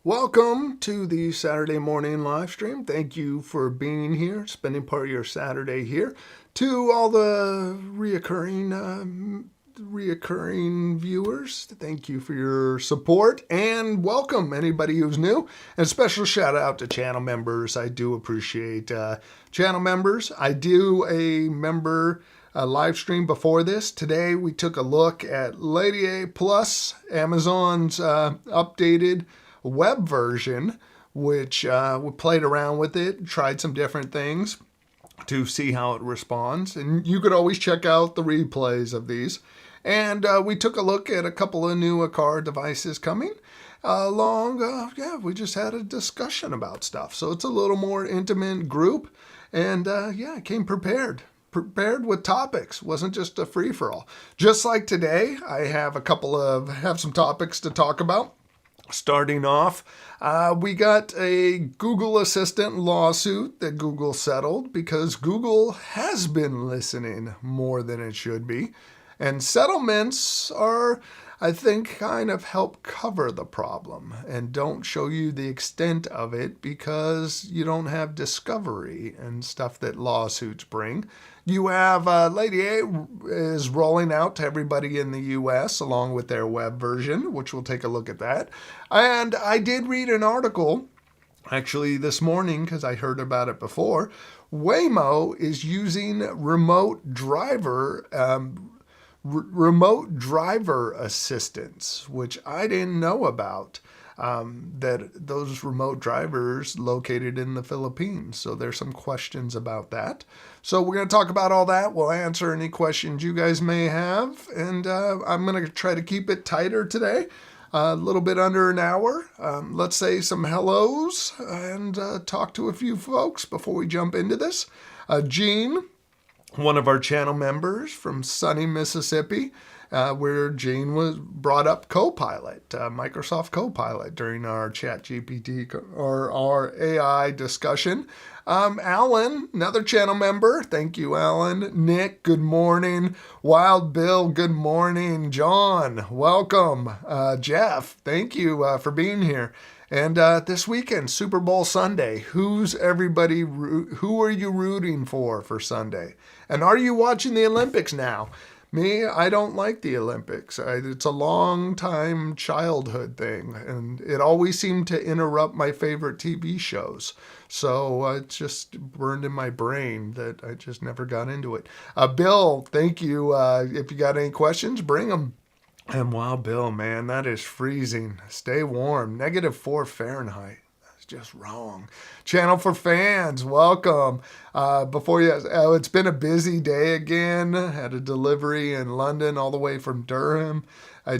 Welcome to the Saturday morning live stream. Thank you for being here, spending part of your Saturday here. To all the reoccurring viewers, thank you for your support and welcome anybody who's new. And special shout out to channel members. I do appreciate channel members. I do a member live stream before this. Today we took a look at Lady A Plus, Amazon's updated web version, which we played around with it, tried some different things to see how it responds. And you could always check out the replays of these. And we took a look at a couple of new car devices coming along. We just had a discussion about stuff. So it's a little more intimate group. And I came prepared with topics. Wasn't just a free-for-all. Just like today, I have some topics to talk about. Starting off, we got a Google Assistant lawsuit that Google settled because Google has been listening more than it should be. And settlements are, I think, kind of help cover the problem and don't show you the extent of it because you don't have discovery and stuff that lawsuits bring. You have Lady A is rolling out to everybody in the U.S. along with their web version, which we'll take a look at that. And I did read an article, actually this morning, because I heard about it before. Waymo is using remote driver assistance, which I didn't know about. That those remote drivers located in the Philippines. So there's some questions about that. So we're going to talk about all that. We'll answer any questions you guys may have. And I'm going to try to keep it tighter today. A little bit under an hour. Let's say some hellos and talk to a few folks before we jump into this. Gene, one of our channel members from sunny Mississippi, where Gene was brought up Copilot, Microsoft Copilot during our ChatGPT or our AI discussion. Alan, another channel member. Thank you, Alan. Nick, good morning. Wild Bill, good morning. John, welcome. Jeff, thank you for being here. And this weekend, Super Bowl Sunday, who are you rooting for Sunday? And are you watching the Olympics now? Me, I don't like the Olympics. It's a long time childhood thing, and it always seemed to interrupt my favorite TV shows. So it just burned in my brain that I just never got into it. Bill, thank you. If you got any questions, bring them. And wow, Bill, man, that is freezing. Stay warm. -4 Fahrenheit. That's just wrong. Channel for Fans, welcome. It's been a busy day again. Had a delivery in London all the way from Durham. I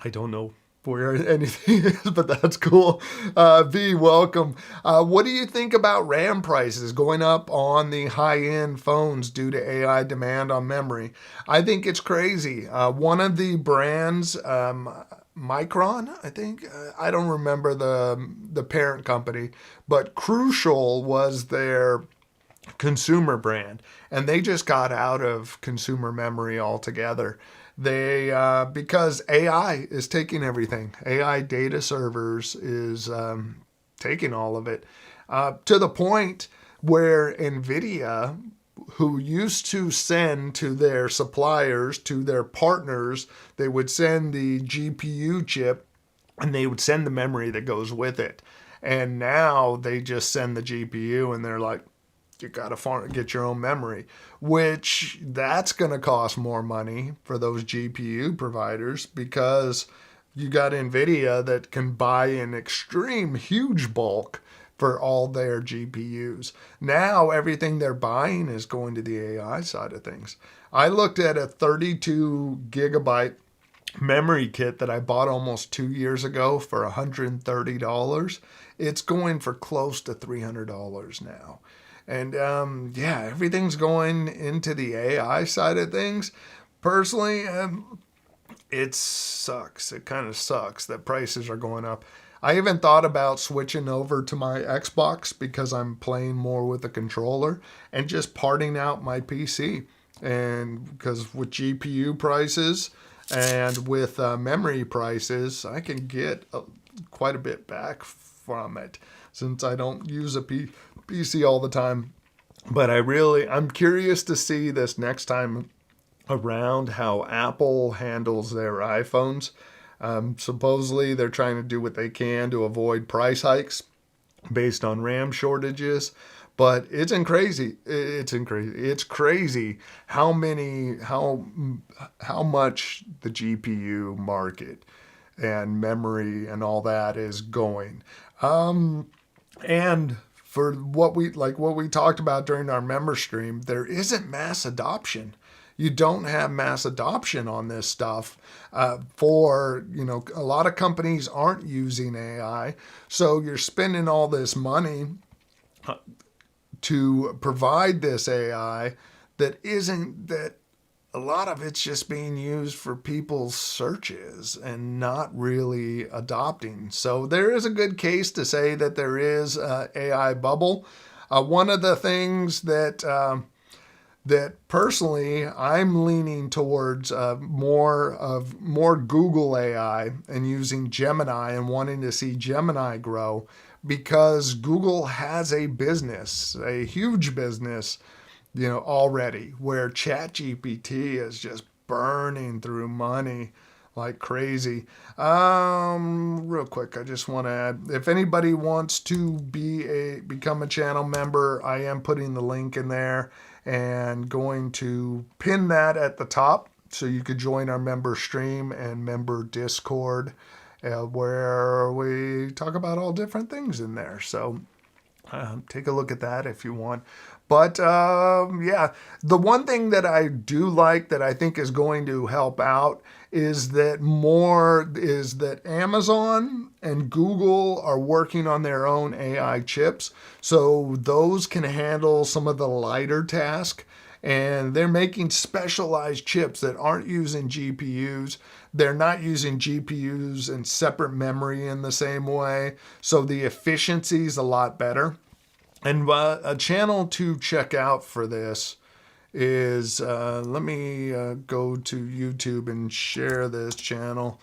don't know where anything is, but that's cool. V, welcome. What do you think about RAM prices going up on the high-end phones due to AI demand on memory? I think it's crazy. One of the brands, Micron, I think, I don't remember the parent company, but Crucial was their consumer brand, and they just got out of consumer memory altogether. Because AI is taking everything. AI data servers is taking all of it to the point where NVIDIA, who used to send to their suppliers, to their partners, they would send the GPU chip and they would send the memory that goes with it. And now they just send the GPU and they're like, you got to get your own memory, which that's going to cost more money for those GPU providers because you got NVIDIA that can buy in extreme huge bulk for all their GPUs. Now everything they're buying is going to the AI side of things. I looked at a 32 gigabyte memory kit that I bought almost 2 years ago for $130. It's going for close to $300 now. And everything's going into the AI side of things. Personally, it sucks. It kind of sucks that prices are going up. I even thought about switching over to my Xbox because I'm playing more with the controller and just parting out my PC. And because with GPU prices, And with memory prices, I can get quite a bit back from it since I don't use a PC all the time. But I'm curious to see this next time around how Apple handles their iPhones. Supposedly, they're trying to do what they can to avoid price hikes based on RAM shortages. But it's crazy how much the GPU market and memory and all that is going. And for what we talked about during our member stream, there isn't mass adoption. You don't have mass adoption on this stuff. A lot of companies aren't using AI, so you're spending all this money to provide this AI that a lot of it's just being used for people's searches and not really adopting. So there is a good case to say that there is a AI bubble. One of the things that personally I'm leaning towards more Google AI and using Gemini and wanting to see Gemini grow, because Google has a huge business, already, where ChatGPT is just burning through money like crazy. Real quick, I just want to add, if anybody wants to become a channel member, I am putting the link in there and going to pin that at the top so you could join our member stream and member Discord, where we talk about all different things in there. So take a look at that if you want. But yeah, the one thing that I do like that I think is going to help out is that Amazon and Google are working on their own AI chips. So those can handle some of the lighter tasks. And they're making specialized chips that aren't using GPUs. They're not using GPUs and separate memory in the same way. So the efficiency is a lot better. And a channel to check out for this is, let me go to YouTube and share this channel,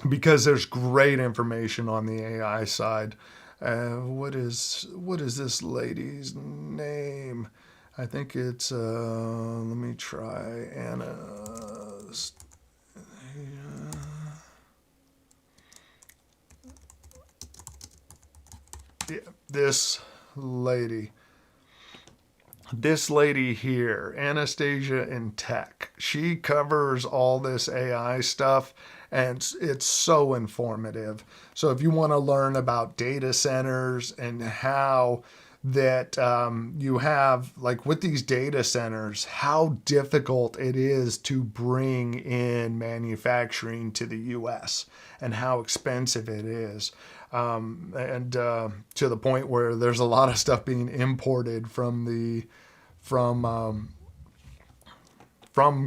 because there's great information on the AI side. What is this lady's name? I think it's, let me try Anna. Yeah, this lady here, Anastasia in Tech. She covers all this AI stuff, and it's so informative. So if you want to learn about data centers and how that you have, like with these data centers, how difficult it is to bring in manufacturing to the US and how expensive it is. And to the point where there's a lot of stuff being imported from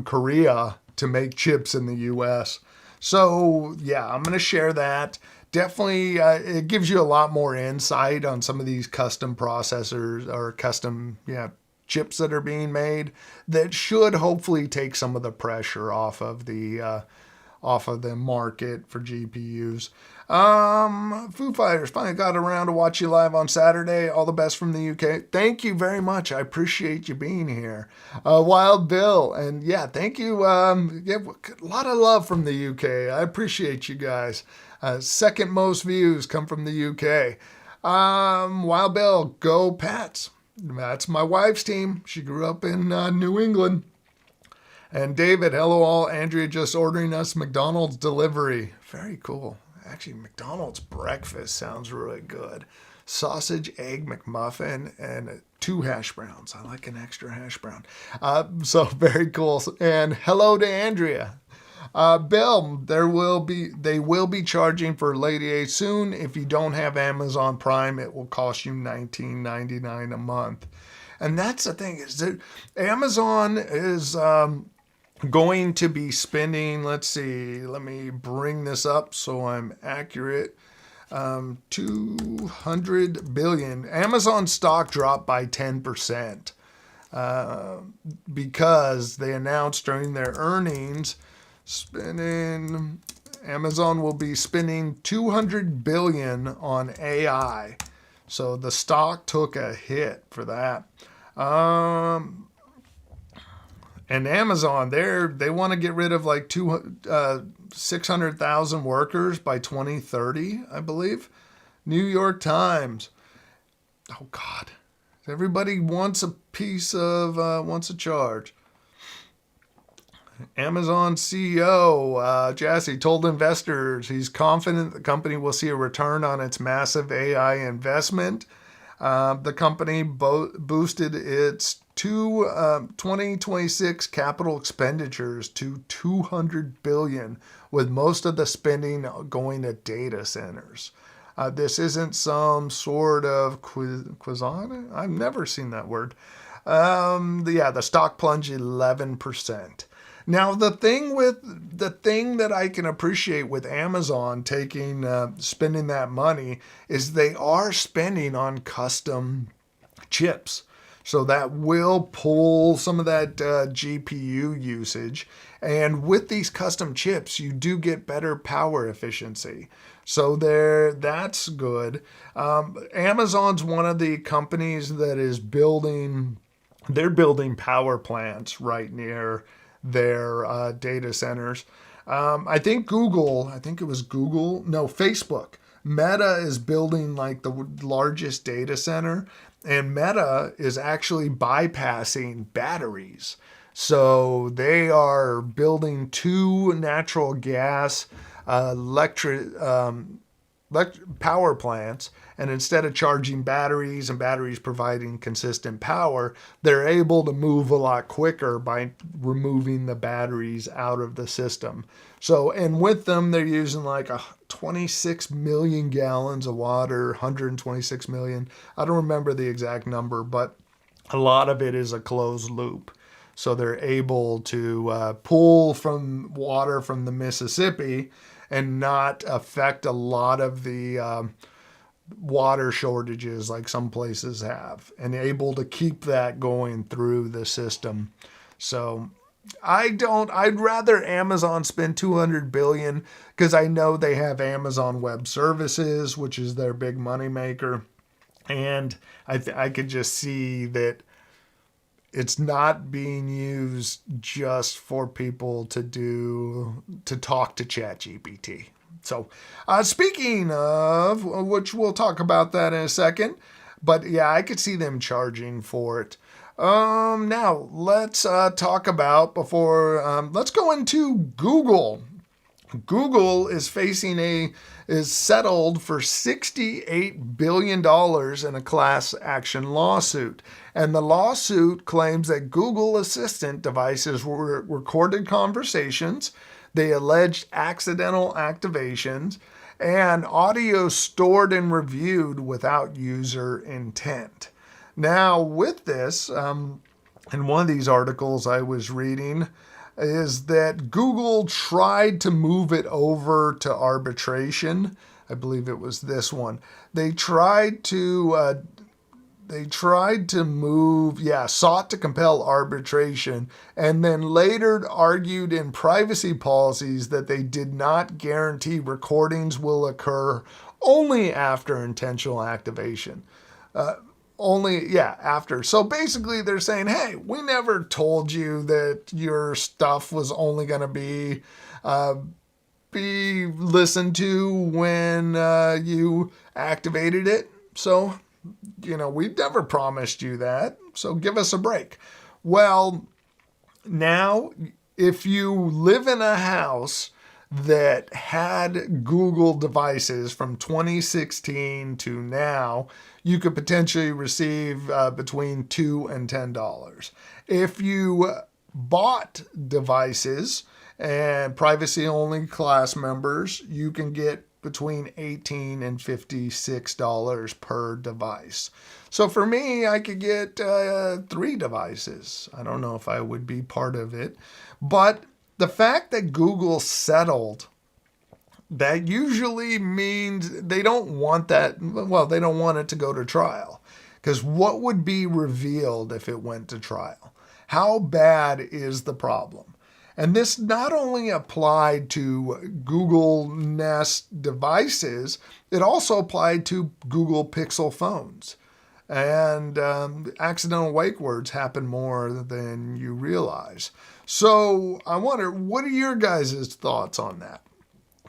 Korea to make chips in the US. So yeah, I'm going to share that. Definitely, it gives you a lot more insight on some of these custom processors or custom chips that are being made that should hopefully take some of the pressure off of the market for GPUs. Foo Fighters finally got around to watch you live on Saturday. All the best from the UK. Thank you very much. I appreciate you being here. Wild Bill, and yeah, thank you. A lot of love from the UK. I appreciate you guys. Second most views come from the UK. Wild Bill, go Pats. That's my wife's team. She grew up in New England. And David, hello all. Andrea just ordering us McDonald's delivery. Very cool. Actually, McDonald's breakfast sounds really good. Sausage, egg, McMuffin, and 2 hash browns. I like an extra hash brown. So very cool. And hello to Andrea. Bill, they will be charging for Lady A soon. If you don't have Amazon Prime, it will cost you $19.99 a month. And that's the thing, is that Amazon is going to be spending, let's see, let me bring this up so I'm accurate. 200 billion. Amazon stock dropped by 10%. because they announced during their earnings Amazon will be spending $200 billion on AI. So the stock took a hit for that. And Amazon, they want to get rid of like 600,000 workers by 2030, I believe. New York Times. Oh God, everybody wants a piece of wants a charge. Amazon CEO Jassy told investors he's confident the company will see a return on its massive AI investment. The company boosted its 2026 capital expenditures to $200 billion, with most of the spending going to data centers. This isn't some sort of quizon. I've never seen that word. The stock plunged 11%. Now, the thing that I can appreciate with Amazon spending that money is they are spending on custom chips. So that will pull some of that GPU usage. And with these custom chips, you do get better power efficiency. So that's good. Amazon's one of the companies that is building power plants right near their data centers. I think Facebook. Meta is building like the largest data center, and Meta is actually bypassing batteries. So they are building 2 natural gas electric power plants, and instead of charging batteries and batteries providing consistent power, they're able to move a lot quicker by removing the batteries out of the system. So, and with them, they're using like 26 million gallons of water, 126 million. I don't remember the exact number, but a lot of it is a closed loop. So they're able to pull from water from the Mississippi and not affect a lot of the water shortages like some places have, and able to keep that going through the system. So I'd rather Amazon spend $200 billion, because I know they have Amazon Web Services, which is their big money maker. And I could just see that it's not being used just for people to talk to ChatGPT. So, speaking of, which we'll talk about that in a second, but yeah, I could see them charging for it. Now let's talk about let's go into Google. Google is settled for $68 billion in a class action lawsuit. And the lawsuit claims that Google Assistant devices were recorded conversations, they alleged accidental activations, and audio stored and reviewed without user intent. Now, with this, in one of these articles I was reading, is that Google tried to move it over to arbitration. I believe it was this one. They tried to sought to compel arbitration, and then later argued in privacy policies that they did not guarantee recordings will occur only after intentional activation. After. So basically they're saying, hey, we never told you that your stuff was only going to be listened to when you activated it. So, we never promised you that. So give us a break. Well, now, if you live in a house that had Google devices from 2016 to now, you could potentially receive between $2 and $10. If you bought devices and privacy-only class members, you can get between $18 and $56 per device. So for me, I could get 3 devices. I don't know if I would be part of it, but the fact that Google settled, that usually means they don't want that. Well, they don't want it to go to trial, Because what would be revealed if it went to trial? How bad is the problem? And this not only applied to Google Nest devices, it also applied to Google Pixel phones. And accidental wake words happen more than you realize. So I wonder, what are your guys' thoughts on that?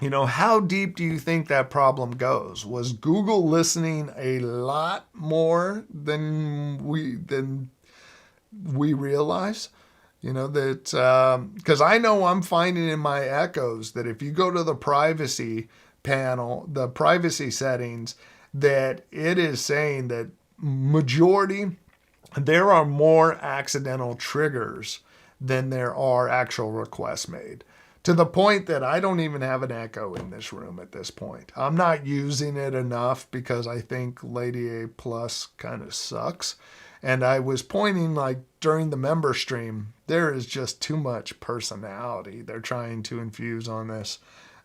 You know, how deep do you think that problem goes? Was Google listening a lot more than we realize? You know, that because I know I'm finding in my echoes that if you go to the privacy panel, the privacy settings, that it is saying that there are more accidental triggers than there are actual requests made. To the point that I don't even have an echo in this room at this point. I'm not using it enough because I think Lady A Plus kind of sucks. And I was pointing, like, during the member stream, there is just too much personality they're trying to infuse on this.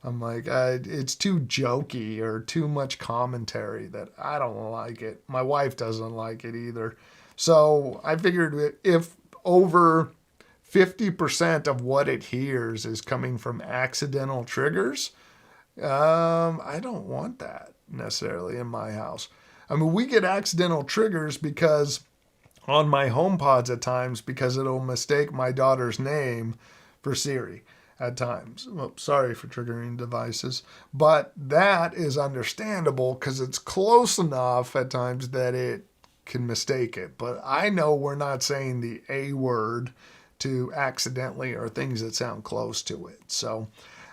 I'm like, it's too jokey or too much commentary that I don't like it. My wife doesn't like it either. So I figured if over 50% of what it hears is coming from accidental triggers, I don't want that necessarily in my house. I mean, we get accidental triggers because on my HomePods at times, because it'll mistake my daughter's name for Siri at times. Well, sorry for triggering devices, but that is understandable because it's close enough at times that it can mistake it. But I know we're not saying the A word to accidentally or things that sound close to it. So,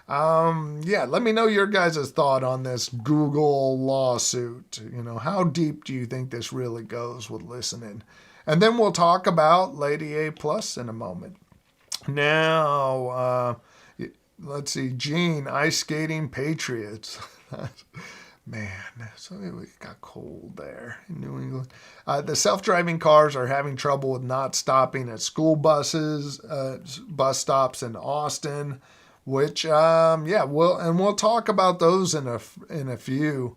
let me know your guys' thought on this Google lawsuit. You know, how deep do you think this really goes with listening? And then we'll talk about Lady A Plus in a moment. Now, let's see, Gene, ice skating Patriots. Man, so it got cold there in New England. The self-driving cars are having trouble with not stopping at school buses, bus stops in Austin, which, we'll talk about those in a few.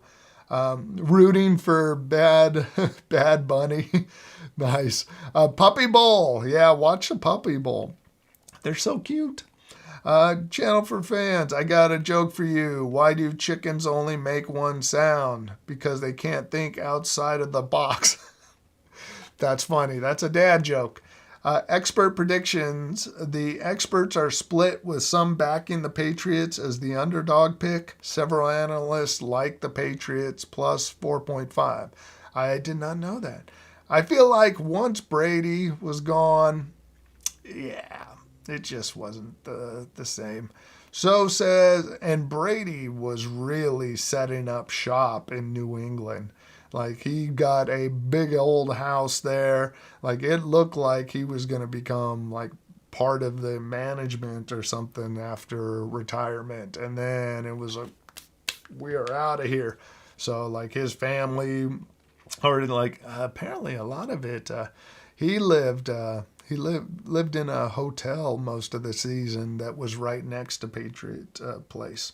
Rooting for Bad Bunny. Nice. Puppy Bowl. Yeah, watch the Puppy Bowl. They're so cute. Channel for fans, I got a joke for you. Why do chickens only make one sound? Because they can't think outside of the box. That's funny. That's a dad joke. Expert predictions. The experts are split with some backing the Patriots as the underdog pick. Several analysts like the Patriots plus 4.5. I did not know that. I feel like once Brady was gone, it just wasn't the same. So says, and Brady was really setting up shop in New England. Like, he got a big old house there. Like, it looked like he was going to become, like, part of the management or something after retirement. And then it was like, we are out of here. So, like, his family, or, like, apparently a lot of it, he lived in a hotel most of the season that was right next to Patriot Place.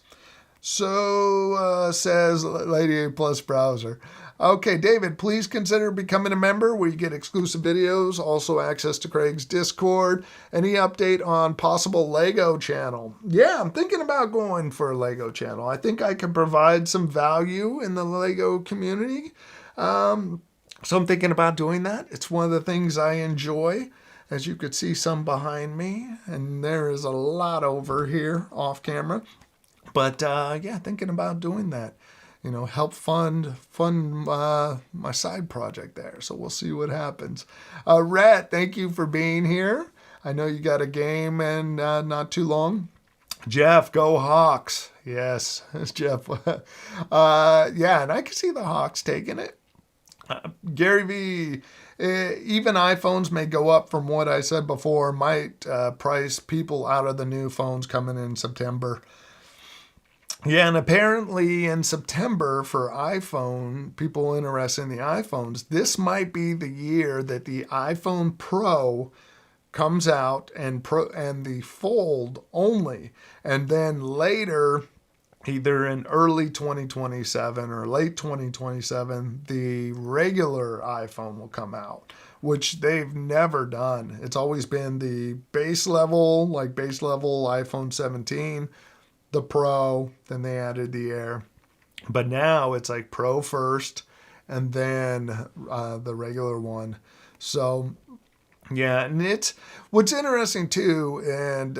So says Lady A Plus browser. Okay, David, please consider becoming a member where you get exclusive videos, also access to Craig's Discord. Any update on possible Lego channel? Yeah, I'm thinking about going for a Lego channel. I think I can provide some value in the Lego community. So I'm thinking about doing that. It's one of the things I enjoy. As you could see some behind me, and there is a lot over here off camera. But thinking about doing that, help fund my side project there. So we'll see what happens. Rhett, thank you for being here. I know you got a game and not too long. Jeff, go Hawks. Yes, it's Jeff. And I can see the Hawks taking it. Gary V, even iPhones may go up from what I said before, might price people out of the new phones coming in September. Yeah, and apparently in September for iPhone, people interested in the iPhones, this might be the year that the iPhone Pro comes out and the Fold only. And then later either in early 2027 or late 2027, the regular iPhone will come out, which they've never done. It's always been the base level, like base level iPhone 17, the Pro, then they added the Air. But now it's like Pro first and then the regular one. So yeah, and it's what's interesting too. And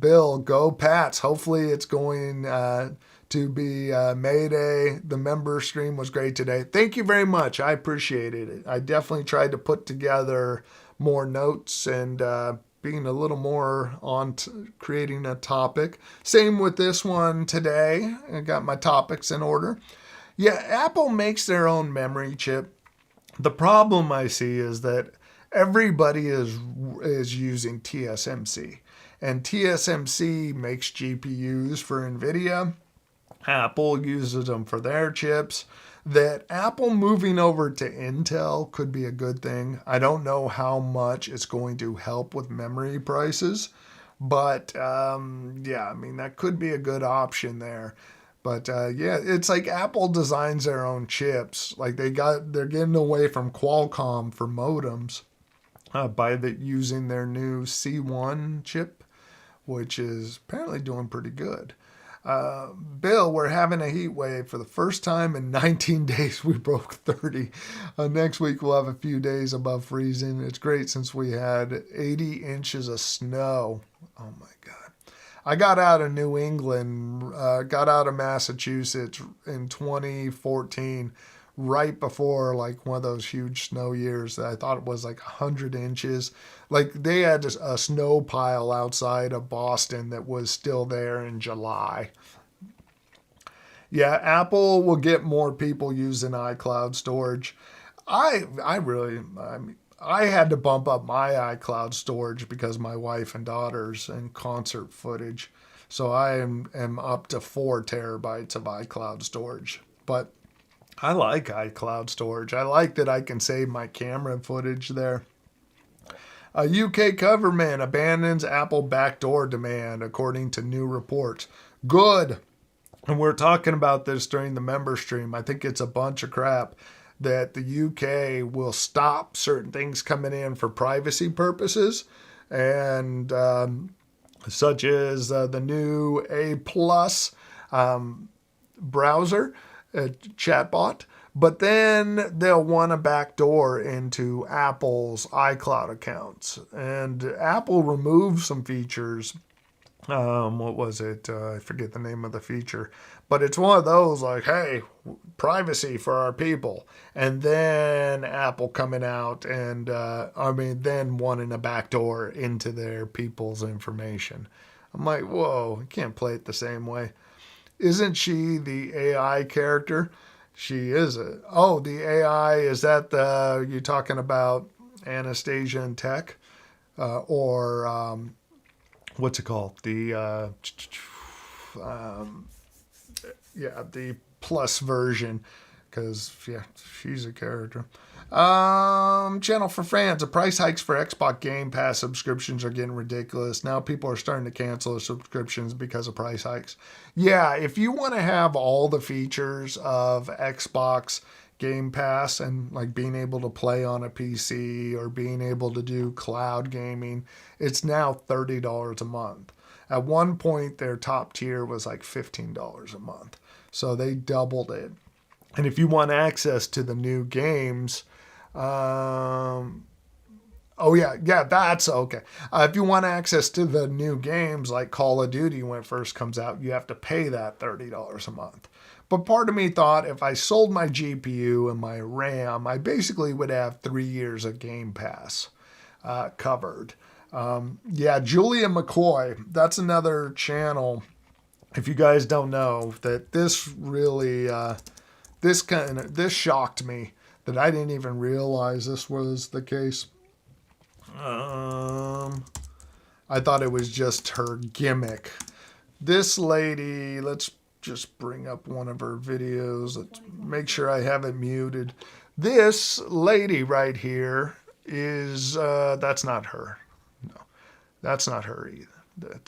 Bill, go Pats. Hopefully, it's going to be Mayday. The member stream was great today. Thank you very much. I appreciated it. I definitely tried to put together more notes and being a little more on creating a topic. Same with this one today. I got my topics in order. Yeah, Apple makes their own memory chip. The problem I see is that everybody is using TSMC, and TSMC makes GPUs for NVIDIA. Apple uses them for their chips. That Apple moving over to Intel could be a good thing. I don't know how much it's going to help with memory prices, but yeah, I mean, that could be a good option there. But yeah, it's like Apple designs their own chips. Like they're getting away from Qualcomm for modems by using their new C1 chip, which is apparently doing pretty good. Bill, we're having a heat wave for the first time in 19 days. We broke 30. Next week we'll have a few days above freezing. It's great since we had 80 inches of snow. Oh my God. I got out of New England, got out of Massachusetts in 2014, right before like one of those huge snow years that I thought it was like 100 inches. Like they had a snow pile outside of Boston that was still there in July. Yeah, Apple will get more people using iCloud storage. I mean, I had to bump up my iCloud storage because my wife and daughters and concert footage. So I am up to 4 terabytes of iCloud storage. But I like iCloud storage. I like that I can save my camera footage there. A UK government abandons Apple backdoor demand, according to new reports. Good. And we're talking about this during the member stream. I think it's a bunch of crap that the UK will stop certain things coming in for privacy purposes, and such as the new A plus browser chatbot. But then they'll want a backdoor into Apple's iCloud accounts, and Apple removed some features. What was it? I forget the name of the feature, but it's one of those like, hey, privacy for our people. And then Apple coming out and, then wanting a backdoor into their people's information. I'm like, whoa, you can't play it the same way. Isn't she the AI character? She is it. Oh, the AI, is that you talking about Anastasia and Tech? Or what's it called? The the plus version, because yeah, she's a character. Channel for fans. The price hikes for Xbox Game Pass subscriptions are getting ridiculous. Now people are starting to cancel their subscriptions because of price hikes. Yeah, if you want to have all the features of Xbox Game Pass and like being able to play on a PC or being able to do cloud gaming, it's now $30 a month. At one point, their top tier was like $15 a month. So they doubled it. And if you want access to the new games, that's okay. If you want access to the new games like Call of Duty when it first comes out, you have to pay that $30 a month. But part of me thought if I sold my GPU and my RAM, I basically would have 3 years of Game Pass covered. Julia McCoy, that's another channel. If you guys don't know, that this really, this shocked me that I didn't even realize this was the case. I thought it was just her gimmick. This lady, let's just bring up one of her videos. Let's make sure I have it muted. This lady right here is, that's not her. No, that's not her either.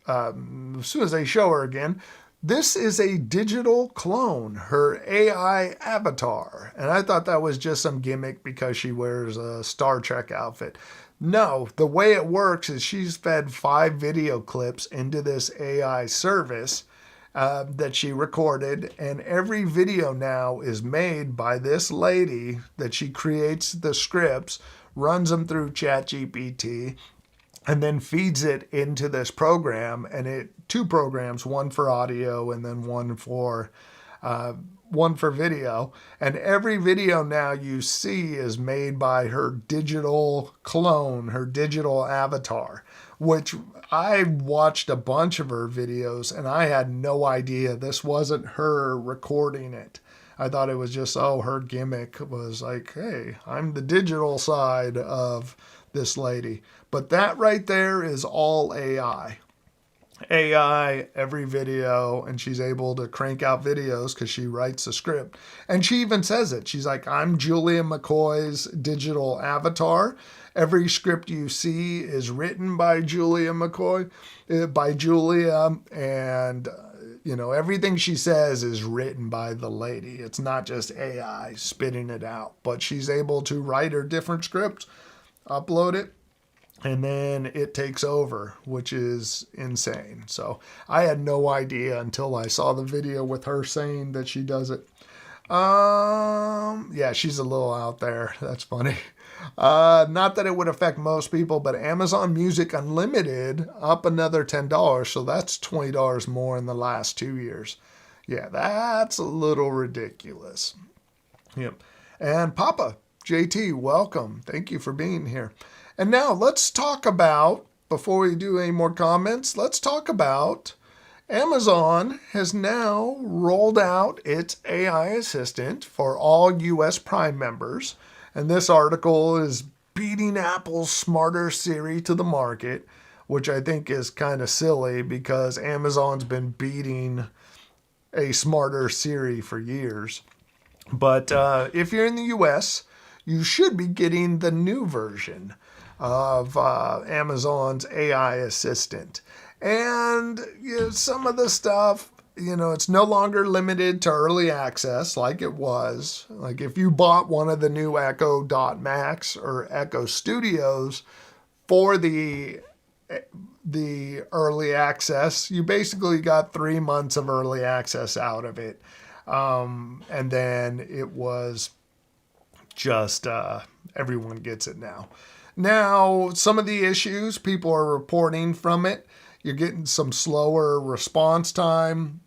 As soon as they show her again, This is a digital clone, her AI avatar. And I thought that was just some gimmick because she wears a Star Trek outfit. No, the way it works is she's fed 5 video clips into this AI service that she recorded, and every video now is made by this lady that she creates the scripts, runs them through ChatGPT, and then feeds it into this program. And it 2 programs, one for audio and then one for video. And every video now you see is made by her digital clone, her digital avatar, which I watched a bunch of her videos and I had no idea this wasn't her recording it. I thought it was just, her gimmick was like, hey, I'm the digital side of this lady. But that right there is all AI. AI every video, and she's able to crank out videos because she writes a script. And she even says it. She's like, I'm Julia McCoy's digital avatar. Every script you see is written by Julia McCoy, by Julia, and everything she says is written by the lady. It's not just AI spitting it out, but she's able to write her different scripts, upload it, and then it takes over, which is insane. So I had no idea until I saw the video with her saying that she does it. Yeah, she's a little out there. That's funny. Not that it would affect most people, but Amazon Music Unlimited up another $10. So that's $20 more in the last 2 years. Yeah, that's a little ridiculous. Yep. And Papa, JT, welcome. Thank you for being here. And now let's talk about, before we do any more comments, let's talk about Amazon has now rolled out its AI assistant for all US Prime members. And this article is beating Apple's smarter Siri to the market, which I think is kind of silly because Amazon's been beating a smarter Siri for years. But if you're in the US, you should be getting the new version of Amazon's AI assistant. And some of the stuff, it's no longer limited to early access like it was. Like if you bought one of the new Echo Dot Max or Echo Studios for the early access, you basically got 3 months of early access out of it. And then it was just everyone gets it now. Now, some of the issues people are reporting from it, you're getting some slower response time.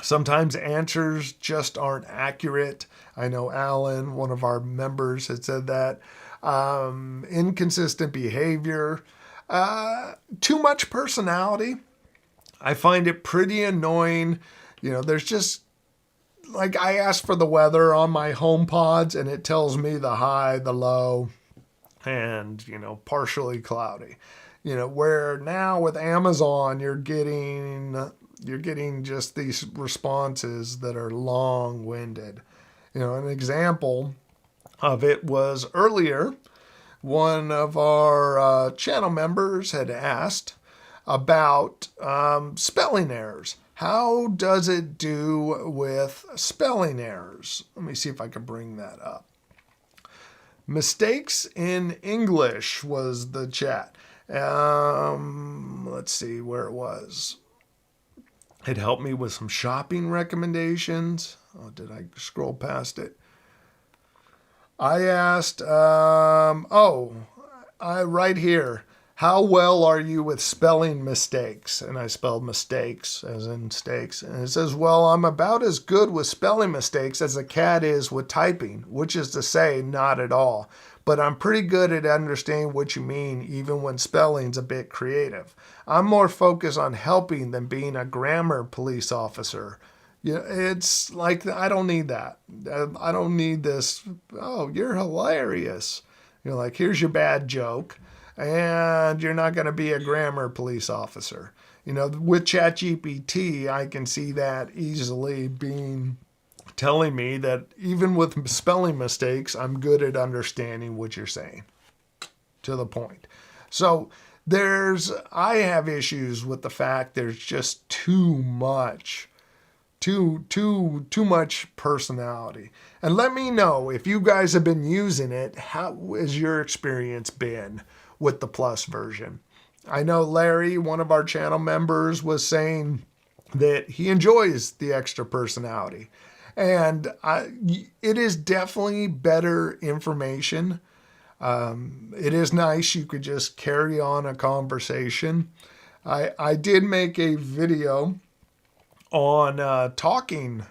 Sometimes answers just aren't accurate. I know Alan, one of our members, had said that. Inconsistent behavior. Too much personality. I find it pretty annoying. There's just, like, I ask for the weather on my HomePods and it tells me the high, the low, and, partially cloudy. Where now with Amazon, you're getting just these responses that are long-winded. An example of it was earlier, one of our channel members had asked about spelling errors. How does it do with spelling errors? Let me see if I can bring that up. Mistakes in English was the chat. Let's see where it was. It helped me with some shopping recommendations. Oh, did I scroll past it? I asked, right here. How well are you with spelling mistakes? And I spelled mistakes as in steaks. And it says, well, I'm about as good with spelling mistakes as a cat is with typing, which is to say, not at all. But I'm pretty good at understanding what you mean, even when spelling's a bit creative. I'm more focused on helping than being a grammar police officer. It's like, I don't need that. I don't need this, oh, you're hilarious. Like, here's your bad joke. And you're not going to be a grammar police officer. With ChatGPT, I can see that easily telling me that even with spelling mistakes, I'm good at understanding what you're saying. To the point. So I have issues with the fact there's just too much too much personality. And let me know if you guys have been using it. How has your experience been with the Plus version? I know Larry, one of our channel members, was saying that he enjoys the extra personality. And it is definitely better information. It is nice. You could just carry on a conversation. I did make a video on talking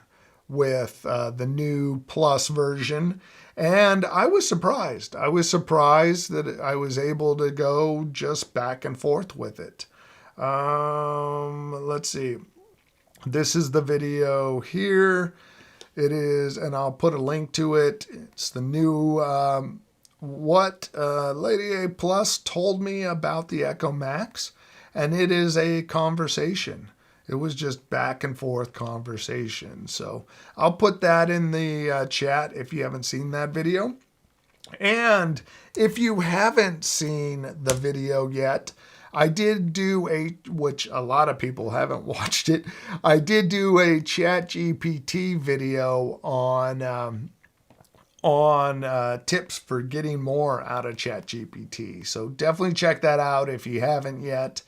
with the new Plus version, and I was surprised. I was surprised that I was able to go just back and forth with it. Let's see. This is the video here. It is, and I'll put a link to it. It's the new what Lady A Plus told me about the Echo Max, and it is a conversation. It was just back and forth conversation. So I'll put that in the chat if you haven't seen that video. And if you haven't seen the video yet, I did do which a lot of people haven't watched it. I did do a ChatGPT video on tips for getting more out of ChatGPT. So definitely check that out if you haven't yet.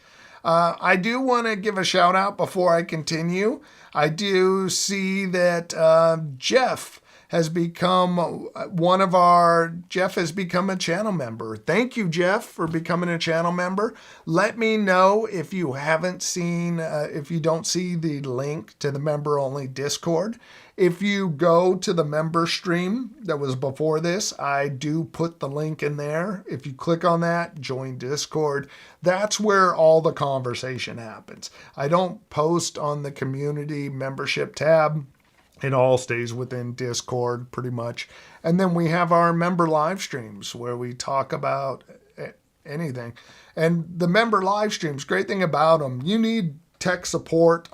I do want to give a shout out before I continue. I do see that Jeff has become Jeff has become a channel member. Thank you, Jeff, for becoming a channel member. Let me know if you haven't seen, if you don't see the link to the member only Discord. If you go to the member stream that was before this, I do put the link in there. If you click on that, join Discord. That's where all the conversation happens. I don't post on the community membership tab. It all stays within Discord pretty much. And then we have our member live streams where we talk about anything. And the member live streams, great thing about them, you need tech support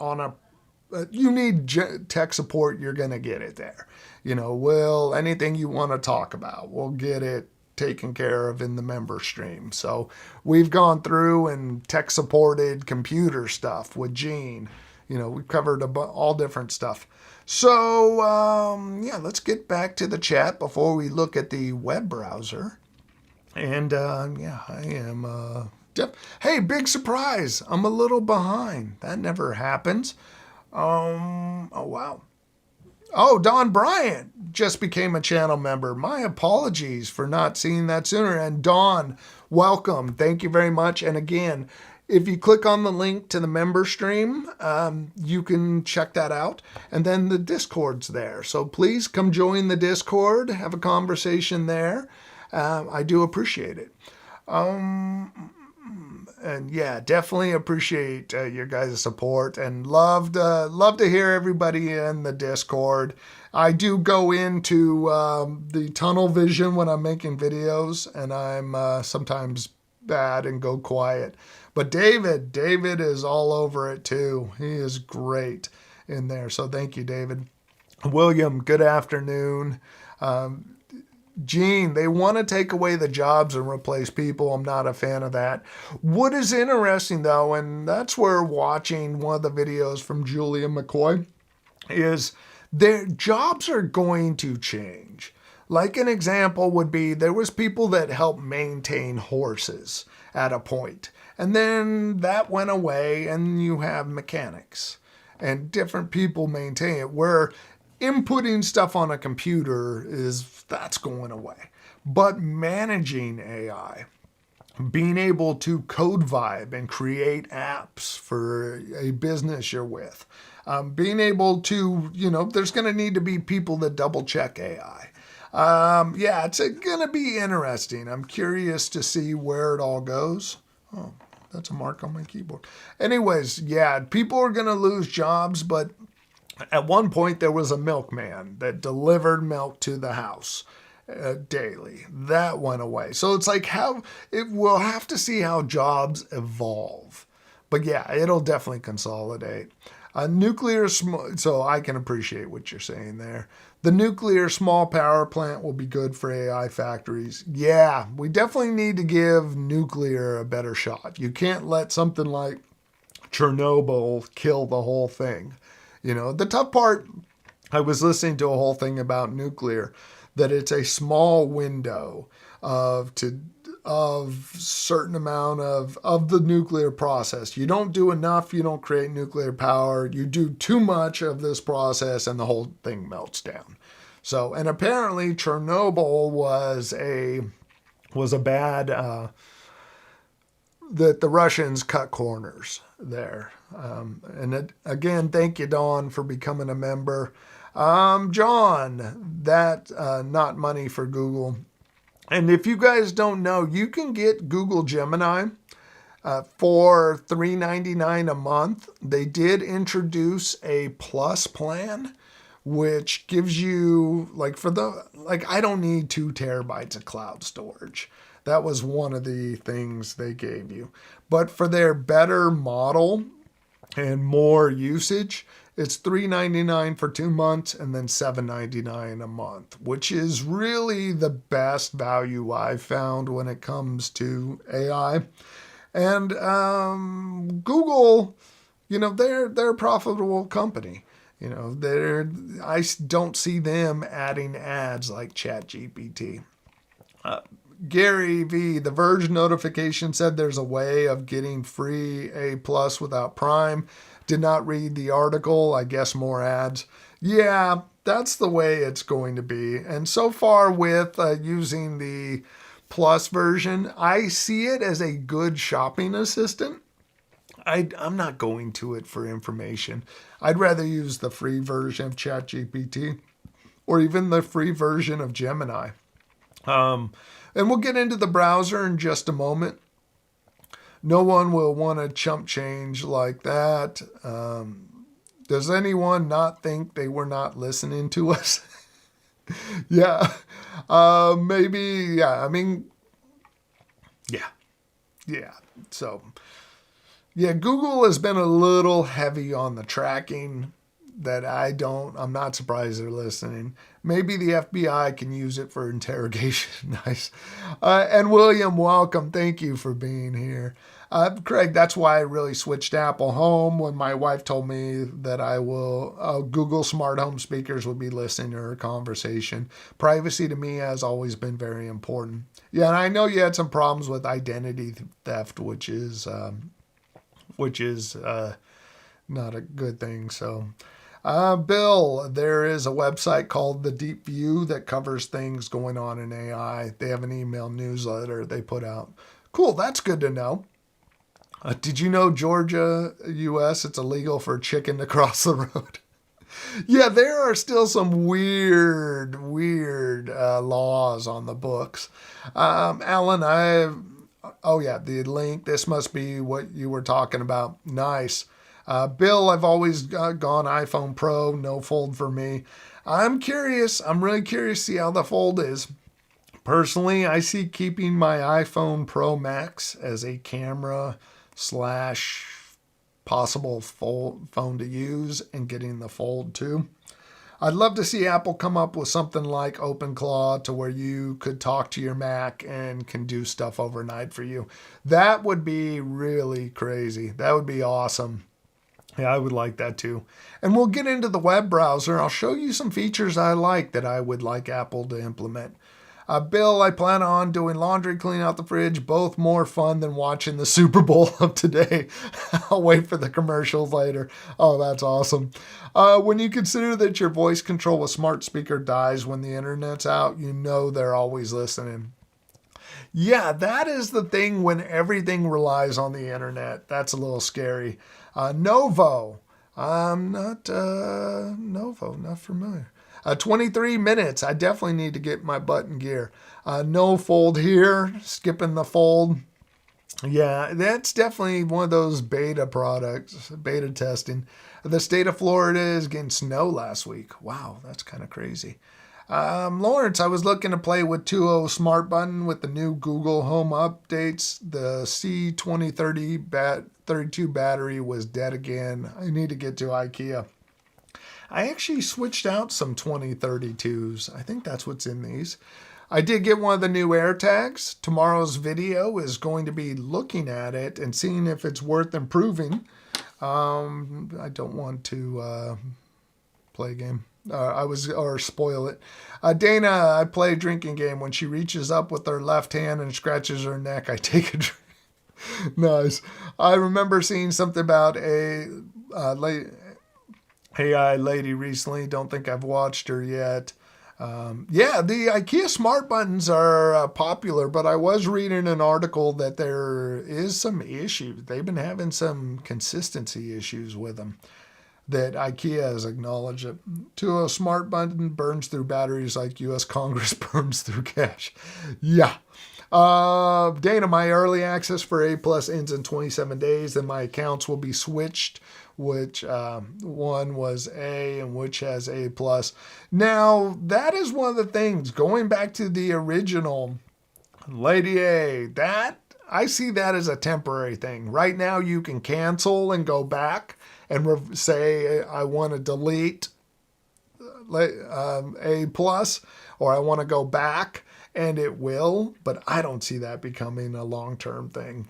tech support, you're going to get it there. Anything you want to talk about, we'll get it taken care of in the member stream. So we've gone through and tech supported computer stuff with Gene. We've covered all different stuff. So, let's get back to the chat before we look at the web browser. And, I am, Jeff. Hey, big surprise. I'm a little behind. That never happens. Oh, wow. Oh, Don Bryant just became a channel member. My apologies for not seeing that sooner. And Don, welcome. Thank you very much. And again, if you click on the link to the member stream, you can check that out. And then the Discord's there. So please come join the Discord, have a conversation there. I do appreciate it. And yeah, definitely appreciate your guys' support and love to hear everybody in the Discord. I do go into the tunnel vision when I'm making videos, and I'm sometimes bad and go quiet. But David is all over it too. He is great in there. So thank you, David. William, good afternoon. Gene, they want to take away the jobs and replace people. I'm not a fan of that. What is interesting, though, and that's where watching one of the videos from Julia McCoy is their jobs are going to change. Like an example would be there was people that helped maintain horses at a point, and then that went away, and you have mechanics and different people maintain it, where inputting stuff on a computer that's going away. But managing AI, being able to code vibe and create apps for a business you're with, being able to, there's going to need to be people that double check AI. It's going to be interesting. I'm curious to see where it all goes. Oh, that's a mark on my keyboard. Anyways, people are going to lose jobs, but at one point, there was a milkman that delivered milk to the house daily. That went away. So it's like we'll have to see how jobs evolve. But it'll definitely consolidate. So I can appreciate what you're saying there. The nuclear small power plant will be good for AI factories. Yeah, we definitely need to give nuclear a better shot. You can't let something like Chernobyl kill the whole thing. The tough part, I was listening to a whole thing about nuclear, that it's a small window of certain amount of the nuclear process. You don't do enough, you don't create nuclear power. You do too much of this process and the whole thing melts down. So, and apparently Chernobyl was a bad, that the Russians cut corners there. Again, thank you, Dawn, for becoming a member. John, that not money for Google. And if you guys don't know, you can get Google Gemini for $3.99 a month. They did introduce a plus plan, which gives you I don't need 2 terabytes of cloud storage. That was one of the things they gave you. But for their better model and more usage, it's $3.99 for 2 months and then $7.99 a month, which is really the best value I've found when it comes to AI. And Google, they're a profitable company. I don't see them adding ads like ChatGPT. Gary V, the Verge notification said there's a way of getting free A+ without Prime. Did not read the article. I guess more ads. Yeah, that's the way it's going to be. And so far with using the Plus version, I see it as a good shopping assistant. I'm not going to it for information. I'd rather use the free version of ChatGPT or even the free version of Gemini. And we'll get into the browser in just a moment. No one will want to chump change like that. Does anyone not think they were not listening to us? Yeah. Maybe, yeah. I mean, yeah. Yeah. So, yeah, Google has been a little heavy on the tracking that I'm not surprised they're listening. Maybe the FBI can use it for interrogation. Nice. And William, welcome. Thank you for being here. Craig, that's why I really switched to Apple Home when my wife told me that Google smart home speakers would be listening to her conversation. Privacy to me has always been very important. Yeah, and I know you had some problems with identity theft, which is not a good thing. So, Bill, there is a website called The Deep View that covers things going on in AI. They have an email newsletter they put out. Cool, that's good to know. Did you know Georgia, U.S., it's illegal for a chicken to cross the road? Yeah, there are still some weird laws on the books. Alan, oh yeah, the link. This must be what you were talking about. Nice. Bill, I've always gone iPhone Pro, no fold for me. I'm curious. I'm really curious to see how the fold is. Personally, I see keeping my iPhone Pro Max as a camera / possible phone to use and getting the fold too. I'd love to see Apple come up with something like OpenClaw to where you could talk to your Mac and can do stuff overnight for you. That would be really crazy. That would be awesome. Yeah, I would like that too. And we'll get into the web browser. I'll show you some features I like that I would like Apple to implement. Bill, I plan on doing laundry, cleaning out the fridge, both more fun than watching the Super Bowl of today. I'll wait for the commercials later. Oh, that's awesome. When you consider that your voice control with smart speaker dies when the internet's out, you know they're always listening. Yeah, that is the thing when everything relies on the internet. That's a little scary. Novo. I'm not Novo, not familiar. 23 minutes. I definitely need to get my butt in gear. No fold here. Skipping the fold. Yeah, that's definitely one of those beta products, beta testing. The state of Florida is getting snow last week. Wow, that's kind of crazy. Lawrence, I was looking to play with 2.0 Smart Button with the new Google Home updates. The C2030 battery was dead again. I need to get to IKEA. I actually switched out some 2032s. I think that's what's in these. I did get one of the new AirTags. Tomorrow's video is going to be looking at it and seeing if it's worth improving. I don't want to play a game. Or spoil it. Dana, I play a drinking game. When she reaches up with her left hand and scratches her neck, I take a drink. Nice. I remember seeing something about AI lady recently. Don't think I've watched her yet. Yeah, the IKEA smart buttons are popular, but I was reading an article that there is some issues. They've been having some consistency issues with them that IKEA has acknowledged it. To a smart button burns through batteries like U.S. Congress burns through cash. Yeah. Dana, my early access for A Plus ends in 27 days, then my accounts will be switched, which one was A and which has A Plus. Now, that is one of the things, going back to the original Lady A, that I see that as a temporary thing. Right now, you can cancel and go back and say, I want to delete A Plus, or I want to go back, and it will, but I don't see that becoming a long-term thing.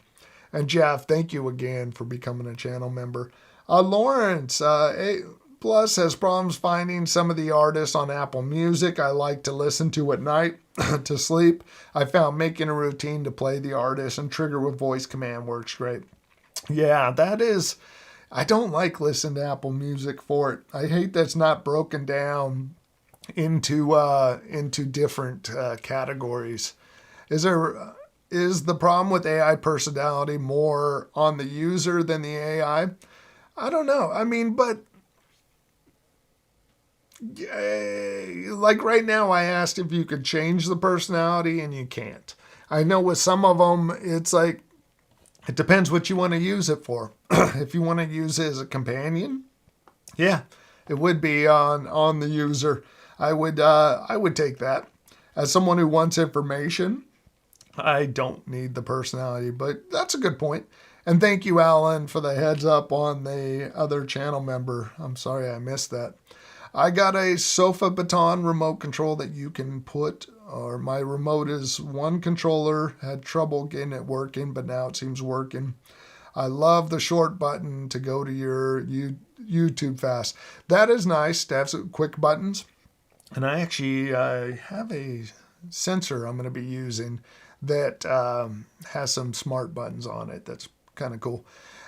And Jeff, thank you again for becoming a channel member. Lawrence, A Plus has problems finding some of the artists on Apple Music I like to listen to at night to sleep. I found making a routine to play the artist and trigger with voice command works great. Yeah, that is, I don't like listening to Apple Music for it. I hate that's not broken down into different categories. Is the problem with AI personality more on the user than the AI? I don't know. I mean, but like right now, I asked if you could change the personality, and you can't. I know with some of them, it's like, it depends what you want to use it for. If you want to use it as a companion, yeah, it would be on the user. I would take that. As someone who wants information, I don't need the personality, but that's a good point. And thank you, Alan, for the heads up on the other channel member. I'm sorry I missed that. I got a Sofa Baton remote control that you can put, or my remote is one controller. Had trouble getting it working, but now it seems working. I love the short button to go to your YouTube fast. That is nice to have some quick buttons. And I actually have a sensor I'm going to be using that has some smart buttons on it. That's kind of cool.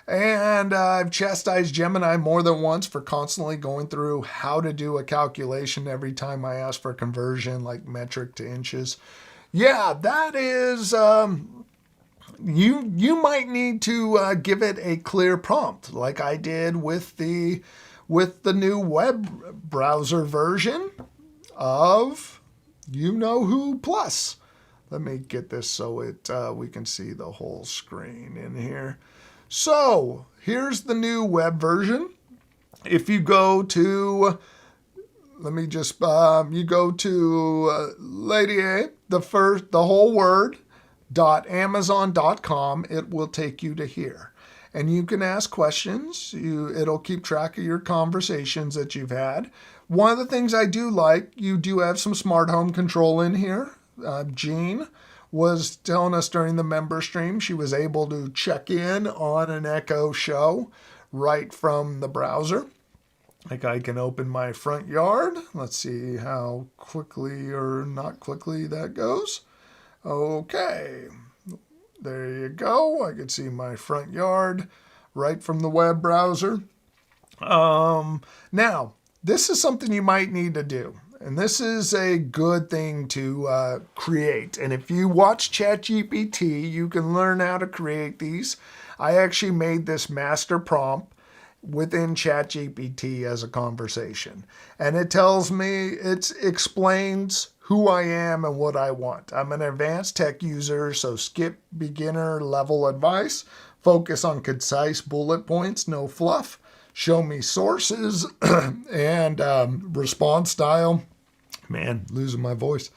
And I've chastised Gemini more than once for constantly going through how to do a calculation every time I ask for a conversion, like metric to inches. Yeah, that is, you might need to give it a clear prompt, like I did with the new web browser version of You-Know-Who Plus. Let me get this so we can see the whole screen in here. So here's the new web version. If you go to, you go to Lady A, the whole word, .amazon.com, it will take you to here. And you can ask questions. It'll keep track of your conversations that you've had. One of the things I do like, you do have some smart home control in here. Jean was telling us during the member stream she was able to check in on an Echo show right from the browser. Like I can open my front yard. Let's see how quickly or not quickly that goes. Okay, there you go. I can see my front yard right from the web browser. Now, this is something you might need to do. And this is a good thing to create. And if you watch ChatGPT, you can learn how to create these. I actually made this master prompt within ChatGPT as a conversation. And it tells me, it explains who I am and what I want. I'm an advanced tech user, so skip beginner level advice. Focus on concise bullet points, no fluff. Show me sources and response style. Man, losing my voice.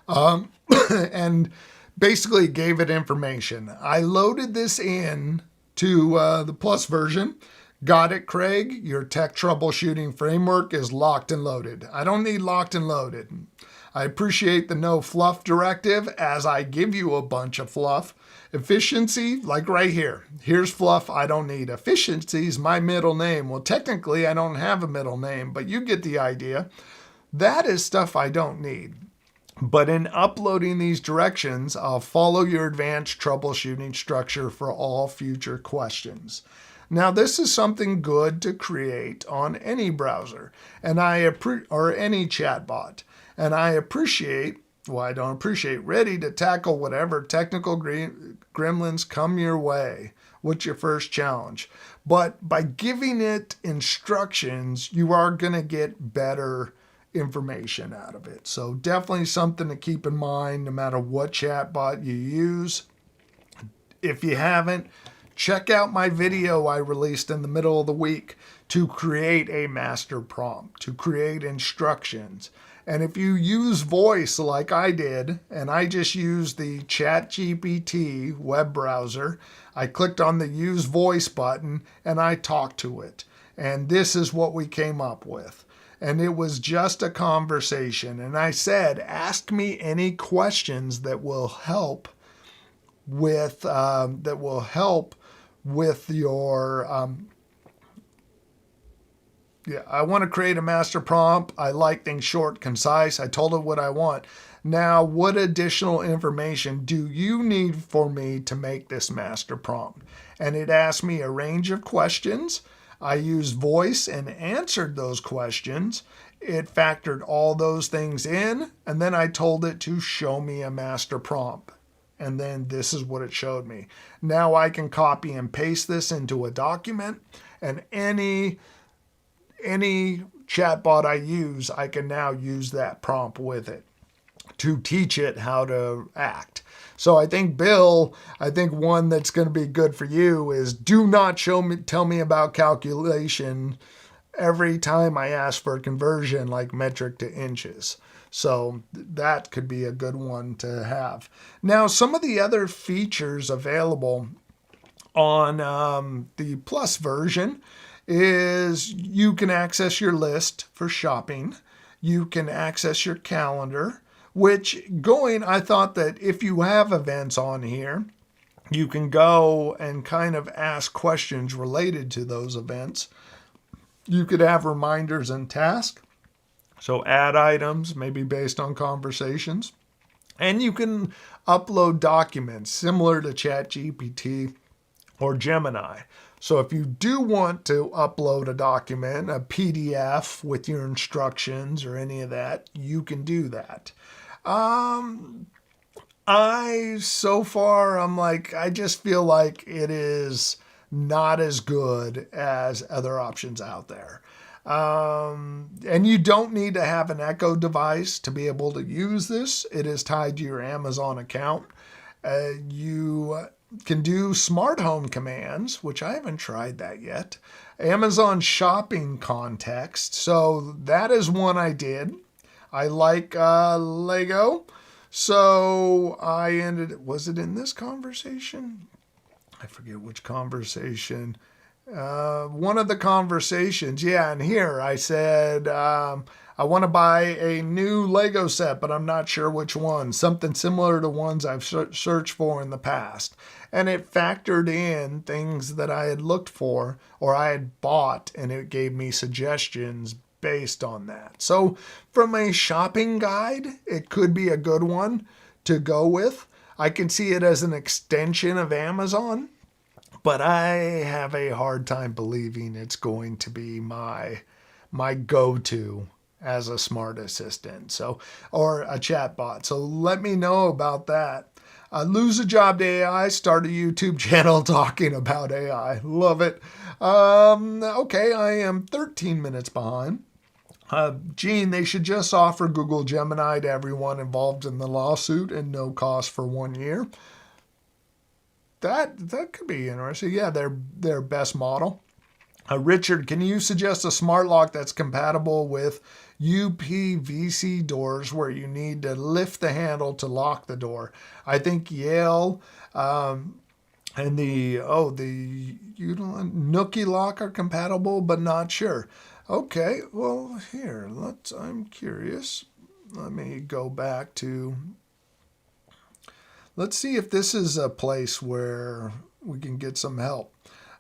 And basically gave it information. I loaded this in to the Plus version. Got it, Craig? Your tech troubleshooting framework is locked and loaded. I don't need locked and loaded. I appreciate the no fluff directive as I give you a bunch of fluff. Efficiency, like right here. Here's fluff I don't need. Efficiency is my middle name. Well, technically, I don't have a middle name, but you get the idea. That is stuff I don't need. But in uploading these directions, I'll follow your advanced troubleshooting structure for all future questions. Now, this is something good to create on any browser or any chatbot. And I appreciate, well, I don't appreciate, ready to tackle whatever technical gremlins come your way. What's your first challenge? But by giving it instructions, you are going to get better information out of it. So definitely something to keep in mind no matter what chatbot you use. If you haven't, check out my video I released in the middle of the week to create a master prompt, to create instructions. And if you use voice like I did, and I just used the ChatGPT web browser, I clicked on the use voice button and I talked to it. And this is what we came up with. And it was just a conversation. And I said, ask me any questions that will help with your I want to create a master prompt. I like things short, concise. I told it what I want. Now, what additional information do you need for me to make this master prompt? And it asked me a range of questions. I used voice and answered those questions. It factored all those things in, and then I told it to show me a master prompt. And then this is what it showed me. Now I can copy and paste this into a document, and any chatbot I use, I can now use that prompt with it to teach it how to act. So I think, Bill, one that's going to be good for you is do not tell me about calculation every time I ask for a conversion like metric to inches. So that could be a good one to have. Now, some of the other features available on the Plus version is you can access your list for shopping. You can access your calendar, I thought that if you have events on here, you can go and kind of ask questions related to those events. You could have reminders and tasks. So add items, maybe based on conversations. And you can upload documents similar to ChatGPT or Gemini. So if you do want to upload a document, a PDF with your instructions or any of that, you can do that. I'm like, I just feel like it is not as good as other options out there. And you don't need to have an Echo device to be able to use this. It is tied to your Amazon account. You can do smart home commands, which I haven't tried that yet. Amazon shopping context. So that is one I did. I like Lego. So was it in this conversation? I forget which conversation. One of the conversations, and here I said, I want to buy a new Lego set, but I'm not sure which one. Something similar to ones I've searched for in the past. And it factored in things that I had looked for or I had bought, and it gave me suggestions based on that. So from a shopping guide, it could be a good one to go with. I can see it as an extension of Amazon, but I have a hard time believing it's going to be my go-to as a smart assistant, or a chatbot. So let me know about that. Lose a Job to AI, start a YouTube channel talking about AI. Love it. Okay, I am 13 minutes behind. Gene, they should just offer Google Gemini to everyone involved in the lawsuit and no cost for 1 year. That could be interesting. Yeah, their best model. Richard, can you suggest a smart lock that's compatible with UPVC doors where you need to lift the handle to lock the door? I think Yale and the Nookie lock are compatible, but not sure. Okay, well, here, I'm curious. Let me go back to Let's see if this is a place where we can get some help.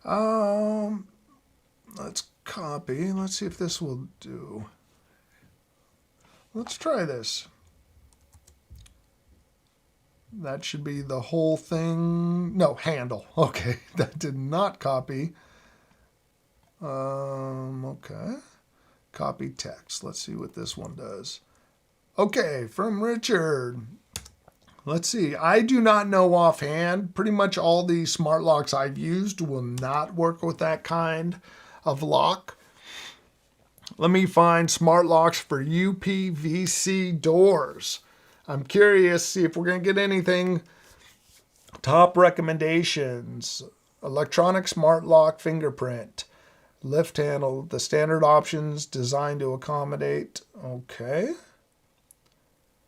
Let's copy. Let's see if this will do. Let's try this. That should be the whole thing. No, handle. Okay, that did not copy. Okay. Copy text. Let's see what this one does. Okay, from Richard. Let's see. I do not know offhand. Pretty much all the smart locks I've used will not work with that kind of lock. Let me find smart locks for UPVC doors. I'm curious, see if we're going to get anything. Top recommendations. Electronic smart lock fingerprint. Lift handle. The standard options designed to accommodate. Okay.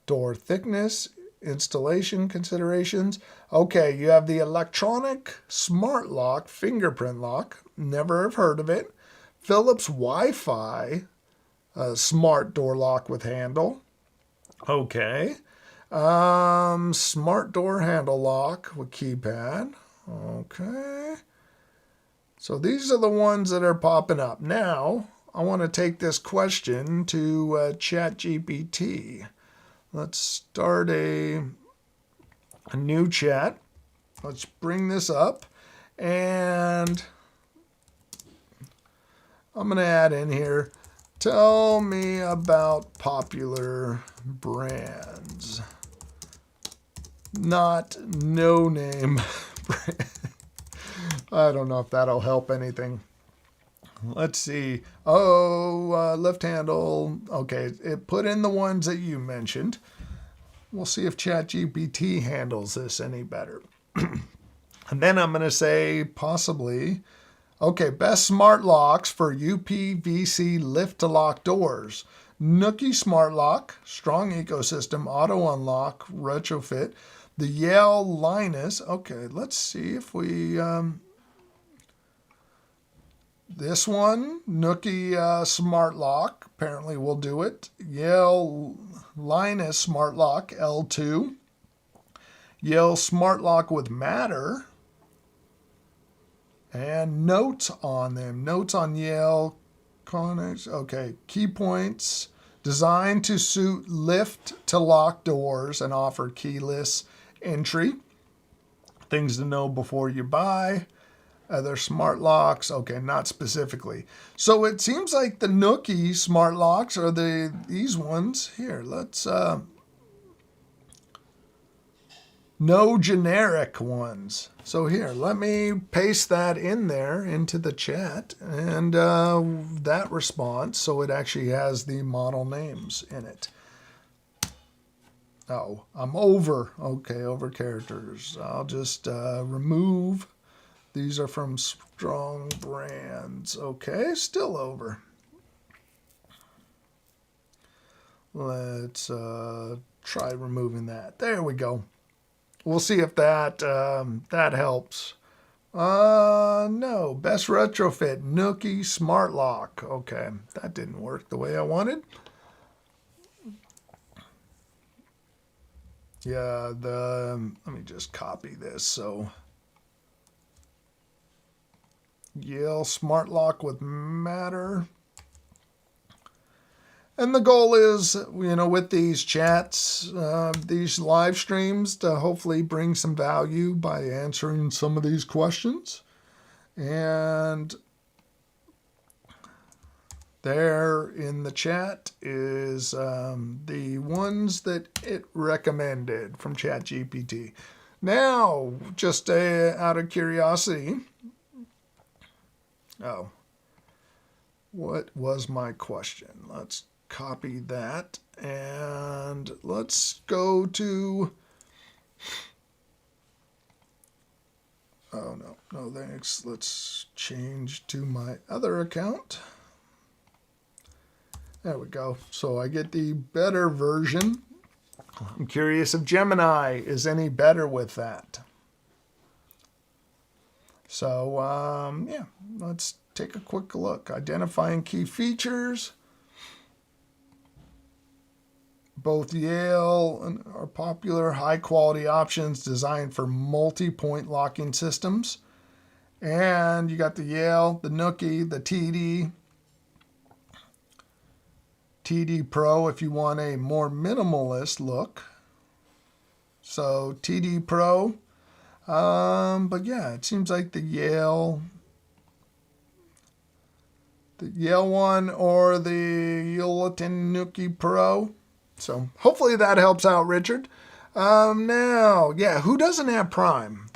Door thickness. Installation considerations. Okay, you have the electronic smart lock fingerprint lock. Never have heard of it. Philips Wi-Fi smart door lock with handle. Okay. Smart door handle lock with keypad. Okay. So these are the ones that are popping up. Now, I want to take this question to ChatGPT. Let's start a new chat. Let's bring this up. And I'm going to add in here, tell me about popular brands. Not no-name brand. I don't know if that'll help anything. Let's see. Left handle. Okay, it put in the ones that you mentioned. We'll see if ChatGPT handles this any better. And then I'm going to say possibly, okay, best smart locks for UPVC lift-to-lock doors. Nookie Smart Lock, strong ecosystem, auto unlock, retrofit. The Yale Linus. Okay, let's see if we... this one, Nookie Smart Lock, apparently will do it. Yale Linus Smart Lock, L2. Yale Smart Lock with Matter. And notes on them. Notes on Yale. Okay, key points. Designed to suit lift-to-lock doors and offer keyless entry. Things to know before you buy. Other smart locks. Okay, not specifically. So it seems like the Nookie smart locks are these ones. Here, let's... no generic ones. So here, let me paste that in there into the chat and that response so it actually has the model names in it. Oh, I'm over. Okay, over characters. I'll just remove. These are from strong brands. Okay, still over. Let's try removing that. There we go. We'll see if that helps. No. Best retrofit, Nookie Smart Lock. Okay, that didn't work the way I wanted. Yeah, let me just copy this. So, Yale Smart Lock with Matter. And the goal is, with these chats, these live streams, to hopefully bring some value by answering some of these questions. And there in the chat is the ones that it recommended from ChatGPT. Now, just out of curiosity, what was my question? Let's copy that and let's go to... Oh, no thanks. Let's change to my other account. There we go. So I get the better version. I'm curious if Gemini is any better with that. So, yeah, let's take a quick look. Identifying key features. Both Yale are popular high-quality options designed for multi-point locking systems. And you got the Yale, the Nookie, the TD Pro if you want a more minimalist look. So TD Pro. But yeah, it seems like the Yale one or the Yulton Nookie Pro. So hopefully that helps out, Richard. Now, yeah, who doesn't have Prime?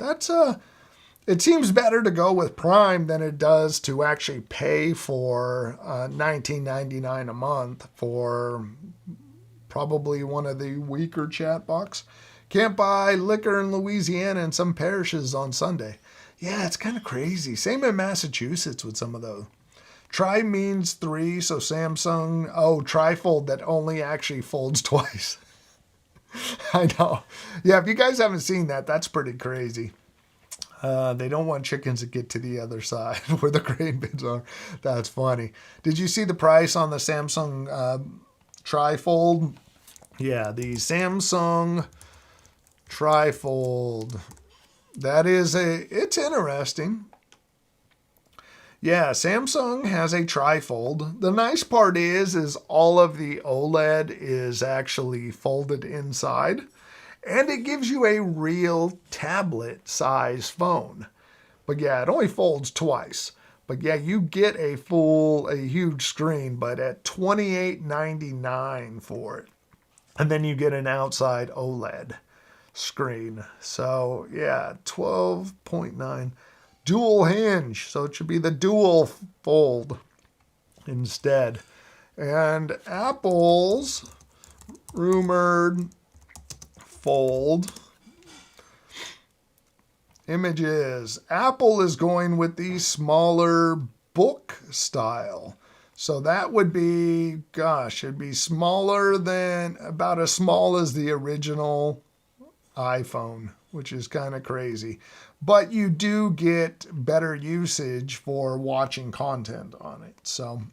It seems better to go with Prime than it does to actually pay for $19.99 a month for probably one of the weaker chatbots. Can't buy liquor in Louisiana and some parishes on Sunday. Yeah, it's kind of crazy. Same in Massachusetts with some of those. Tri means 3, so Samsung, trifold that only actually folds twice. I know. Yeah, if you guys haven't seen that, that's pretty crazy. They don't want chickens to get to the other side where the grain bins are. That's funny. Did you see the price on the Samsung trifold? Yeah, the Samsung trifold. It's interesting. Yeah, Samsung has a trifold. The nice part is all of the OLED is actually folded inside. And it gives you a real tablet size phone. But yeah, it only folds twice. But yeah, you get a huge screen, but at $28.99 for it. And then you get an outside OLED screen. So yeah, 12.9. Dual hinge. So it should be the dual fold instead. And Apple's rumored fold images. Apple is going with the smaller book style. So that would be, it'd be smaller than, about as small as the original iPhone, which is kind of crazy. But you do get better usage for watching content on it. So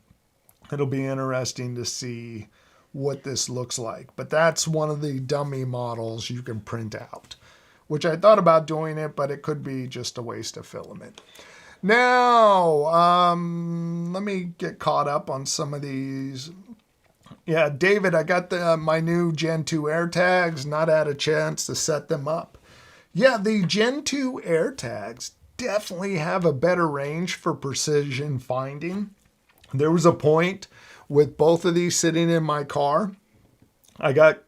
it'll be interesting to see what this looks like. But that's one of the dummy models you can print out, which I thought about doing it, but it could be just a waste of filament. Now, let me get caught up on some of these. Yeah, David, I got my new Gen 2 AirTags, not had a chance to set them up. Yeah, the Gen 2 AirTags definitely have a better range for precision finding. There was a point with both of these sitting in my car. I got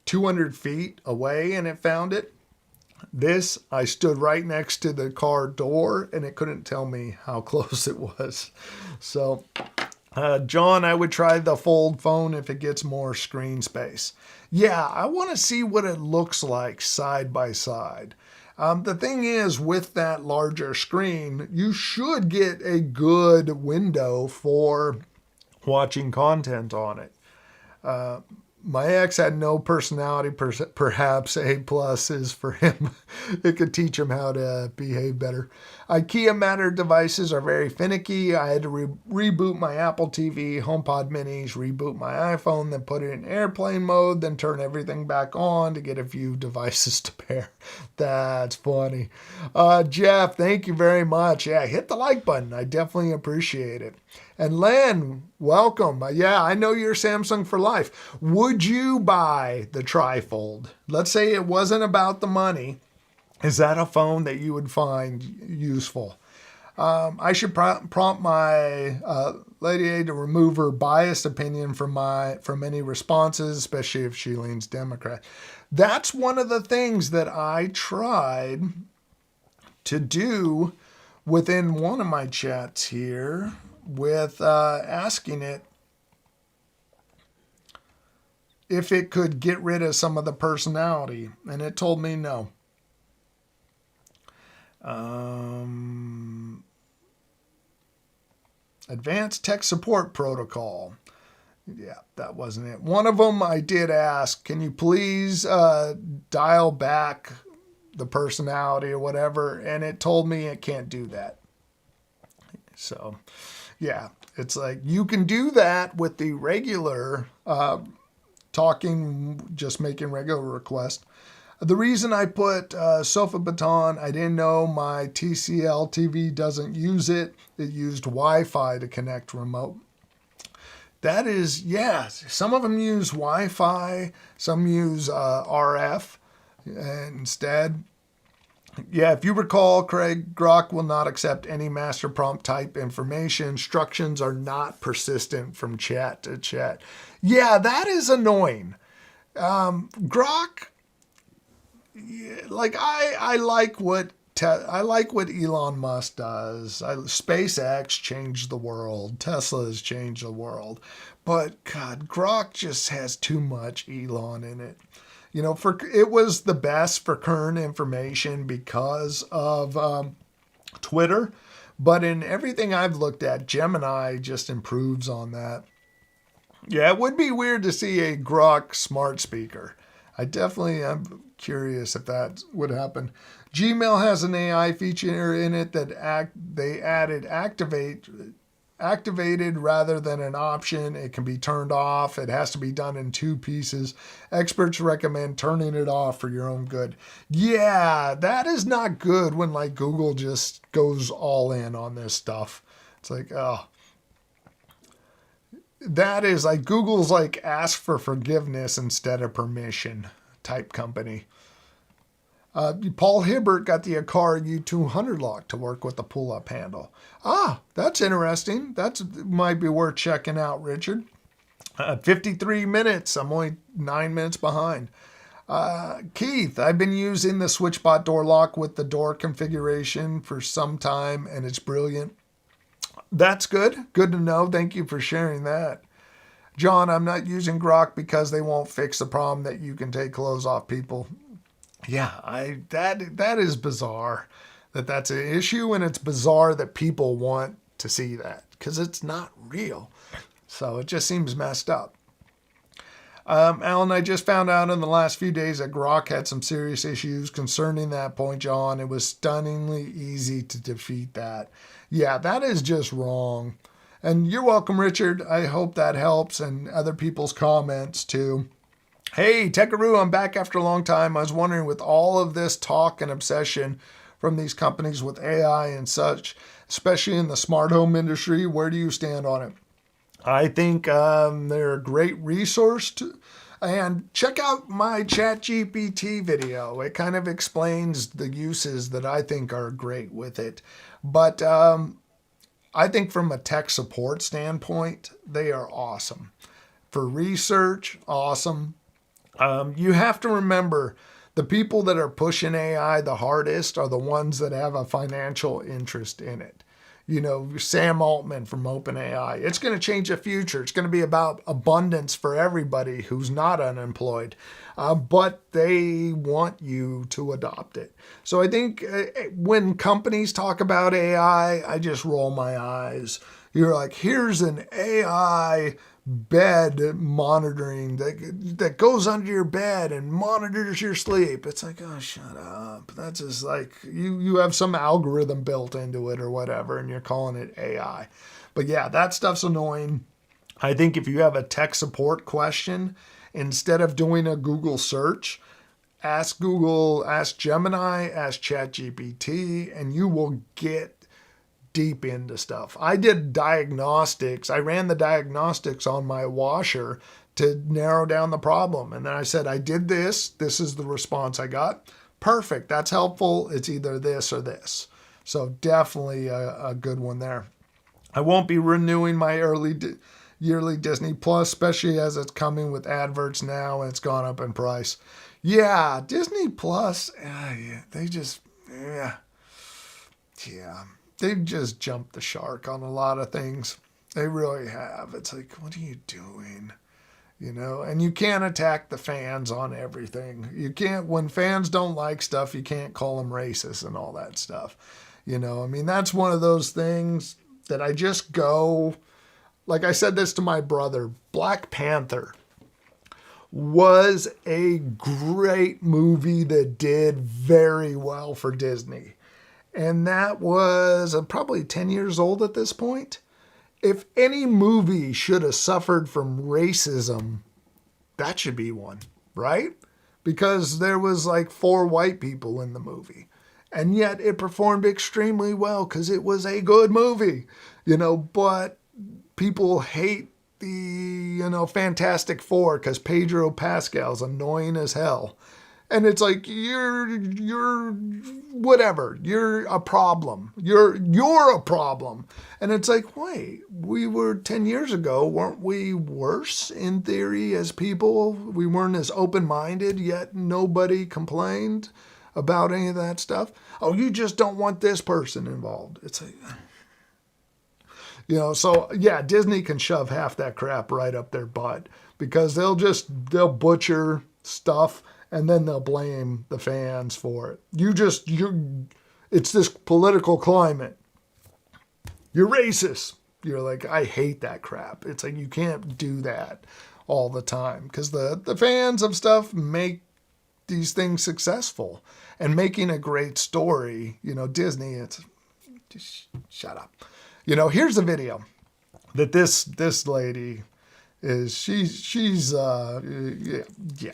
200 feet away and it found it. This, I stood right next to the car door and it couldn't tell me how close it was. So, John, I would try the fold phone if it gets more screen space. Yeah, I want to see what it looks like side by side. The thing is, with that larger screen, you should get a good window for watching content on it. My ex had no personality. Perhaps A+ is for him. It could teach him how to behave better. IKEA Matter devices are very finicky. I had to reboot my Apple TV, HomePod Minis, reboot my iPhone, then put it in airplane mode, then turn everything back on to get a few devices to pair. That's funny. Jeff, thank you very much. Yeah, hit the like button. I definitely appreciate it. And Len, welcome. Yeah, I know you're Samsung for life. Would you buy the trifold? Let's say it wasn't about the money. Is that a phone that you would find useful? I should prompt my Lady A to remove her biased opinion from any responses, especially if she leans Democrat. That's one of the things that I tried to do within one of my chats here with asking it if it could get rid of some of the personality, and it told me no. Advanced tech support protocol. Yeah, that wasn't it. One of them I did ask, can you please dial back the personality or whatever, and it told me it can't do that. So, yeah, it's like you can do that with the regular talking, just making regular requests. The reason I put Sofa Baton, I didn't know my TCL TV doesn't use it. It used Wi-Fi to connect remote. That is, yes. Some of them use Wi-Fi. Some use RF instead. Yeah, if you recall, Craig, Grok will not accept any master prompt type information. Instructions are not persistent from chat to chat. Yeah, that is annoying. Grok, like I like what Elon Musk does. SpaceX changed the world. Tesla has changed the world. But God, Grok just has too much Elon in it. You know, it was the best for current information because of Twitter. But in everything I've looked at, Gemini just improves on that. Yeah, it would be weird to see a Grok smart speaker. I definitely am curious if that would happen. Gmail has an AI feature in it that they added activated rather than an option. It can be turned off. It has to be done in 2 pieces. Experts recommend turning it off for your own good. Yeah, that is not good when like Google just goes all in on this stuff. It's like, oh. That is like Google's like ask for forgiveness instead of permission type company. Paul Hibbert got the Akara U200 lock to work with the pull-up handle. Ah, that's interesting. That might be worth checking out, Richard. 53 minutes. I'm only 9 minutes behind. Keith, I've been using the SwitchBot door lock with the door configuration for some time, and it's brilliant. That's good. Good to know. Thank you for sharing that. John, I'm not using Grok because they won't fix the problem that you can take clothes off people. Yeah, that is bizarre that's an issue, and it's bizarre that people want to see that because it's not real. So it just seems messed up. Alan, I just found out in the last few days that Grok had some serious issues concerning that point, John. It was stunningly easy to defeat that. Yeah, that is just wrong. And you're welcome, Richard. I hope that helps, and other people's comments too. Hey, Tekaroo, I'm back after a long time. I was wondering, with all of this talk and obsession from these companies with AI and such, especially in the smart home industry, where do you stand on it? I think they're a great resource and check out my ChatGPT video. It kind of explains the uses that I think are great with it. But I think from a tech support standpoint, they are awesome. For research, awesome. You have to remember the people that are pushing AI the hardest are the ones that have a financial interest in it. You know, Sam Altman from OpenAI. It's going to change the future. It's going to be about abundance for everybody who's not unemployed. But they want you to adopt it. So I think when companies talk about AI, I just roll my eyes. You're like, here's an AI bed monitoring that goes under your bed and monitors your sleep. It's like, oh, shut up. That's just like you have some algorithm built into it or whatever, and you're calling it AI. But yeah, that stuff's annoying. I think if you have a tech support question, instead of doing a Google search, ask Google, ask Gemini, ask ChatGPT, and you will get deep into stuff. I did diagnostics. I ran the diagnostics on my washer to narrow down the problem. And then I said, I did this. This is the response I got. Perfect. That's helpful. It's either this or this. So definitely a good one there. I won't be renewing my yearly Disney Plus, especially as it's coming with adverts now and it's gone up in price. Yeah, Disney Plus, they just, yeah. They've just jumped the shark on a lot of things. They really have. It's like, what are you doing? You know, and you can't attack the fans on everything. You can't, when fans don't like stuff, you can't call them racist and all that stuff. You know, I mean, that's one of those things that I just go, like I said this to my brother, Black Panther was a great movie that did very well for Disney. And that was probably 10 years old at this point. If any movie should have suffered from racism that should be one, right? Because there was like 4 white people in the movie. And yet it performed extremely well because it was a good movie, but people hate the, Fantastic Four because Pedro Pascal's annoying as hell. And it's like, you're whatever. You're a problem. You're a problem. And it's like, wait, we were 10 years ago, weren't we worse in theory as people? We weren't as open-minded, yet nobody complained about any of that stuff. Oh, you just don't want this person involved. It's like, so yeah, Disney can shove half that crap right up their butt because they'll butcher stuff and then they'll blame the fans for it. It's this political climate. You're racist. You're like, I hate that crap. It's like, you can't do that all the time because the fans of stuff make these things successful and making a great story. Disney, it's just shut up. Here's a video that this lady is, she's yeah.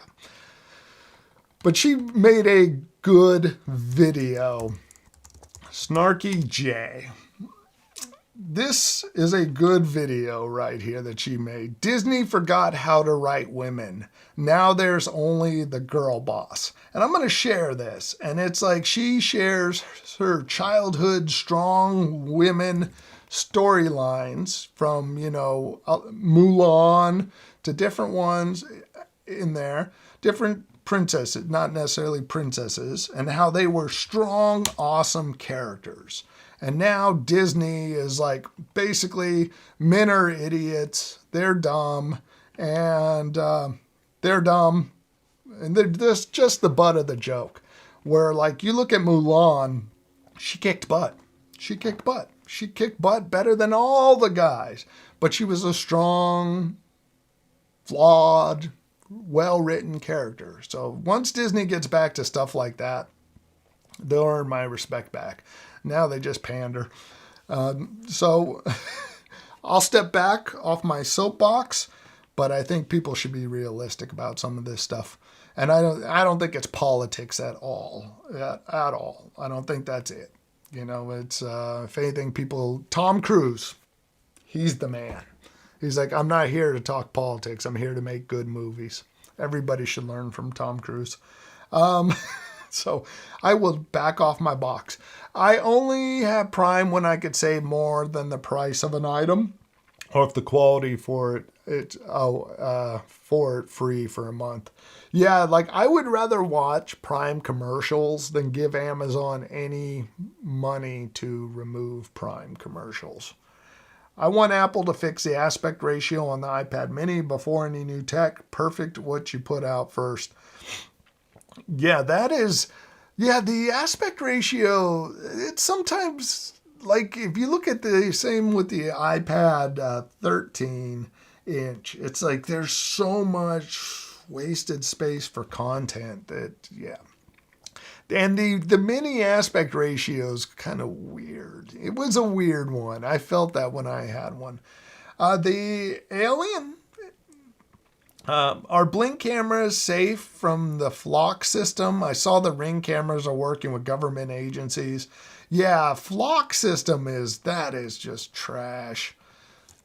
But she made a good video. Snarky J. This is a good video right here that she made. Disney forgot how to write women. Now there's only the girl boss. And I'm going to share this. And it's like she shares her childhood strong women storylines from, Mulan to different ones in there. Different princesses, not necessarily princesses, and how they were strong, awesome characters. And now Disney is like, basically, men are idiots, they're dumb, and they're just the butt of the joke. Where, like, you look at Mulan, she kicked butt. She kicked butt better than all the guys. But she was a strong, flawed, well-written character. So once Disney gets back to stuff like that, they'll earn my respect back. Now they just pander. So I'll step back off my soapbox, but I think people should be realistic about some of this stuff. And I don't think it's politics at all. At all. I don't think that's it. It's if anything, Tom Cruise, he's the man. He's like, I'm not here to talk politics. I'm here to make good movies. Everybody should learn from Tom Cruise. So I will back off my box. I only have Prime when I could save more than the price of an item, or if the quality for it's free for a month. Yeah, like I would rather watch Prime commercials than give Amazon any money to remove Prime commercials. I want Apple to fix the aspect ratio on the iPad mini before any new tech. Perfect what you put out first. Yeah, the aspect ratio, it's sometimes, like if you look at the same with the iPad 13 inch, it's like there's so much wasted space for content that, yeah. And the mini aspect ratio is kind of weird. It was a weird one. I felt that when I had one. The Alien, are Blink cameras safe from the flock system? I saw the Ring cameras are working with government agencies. Yeah, flock system is just trash.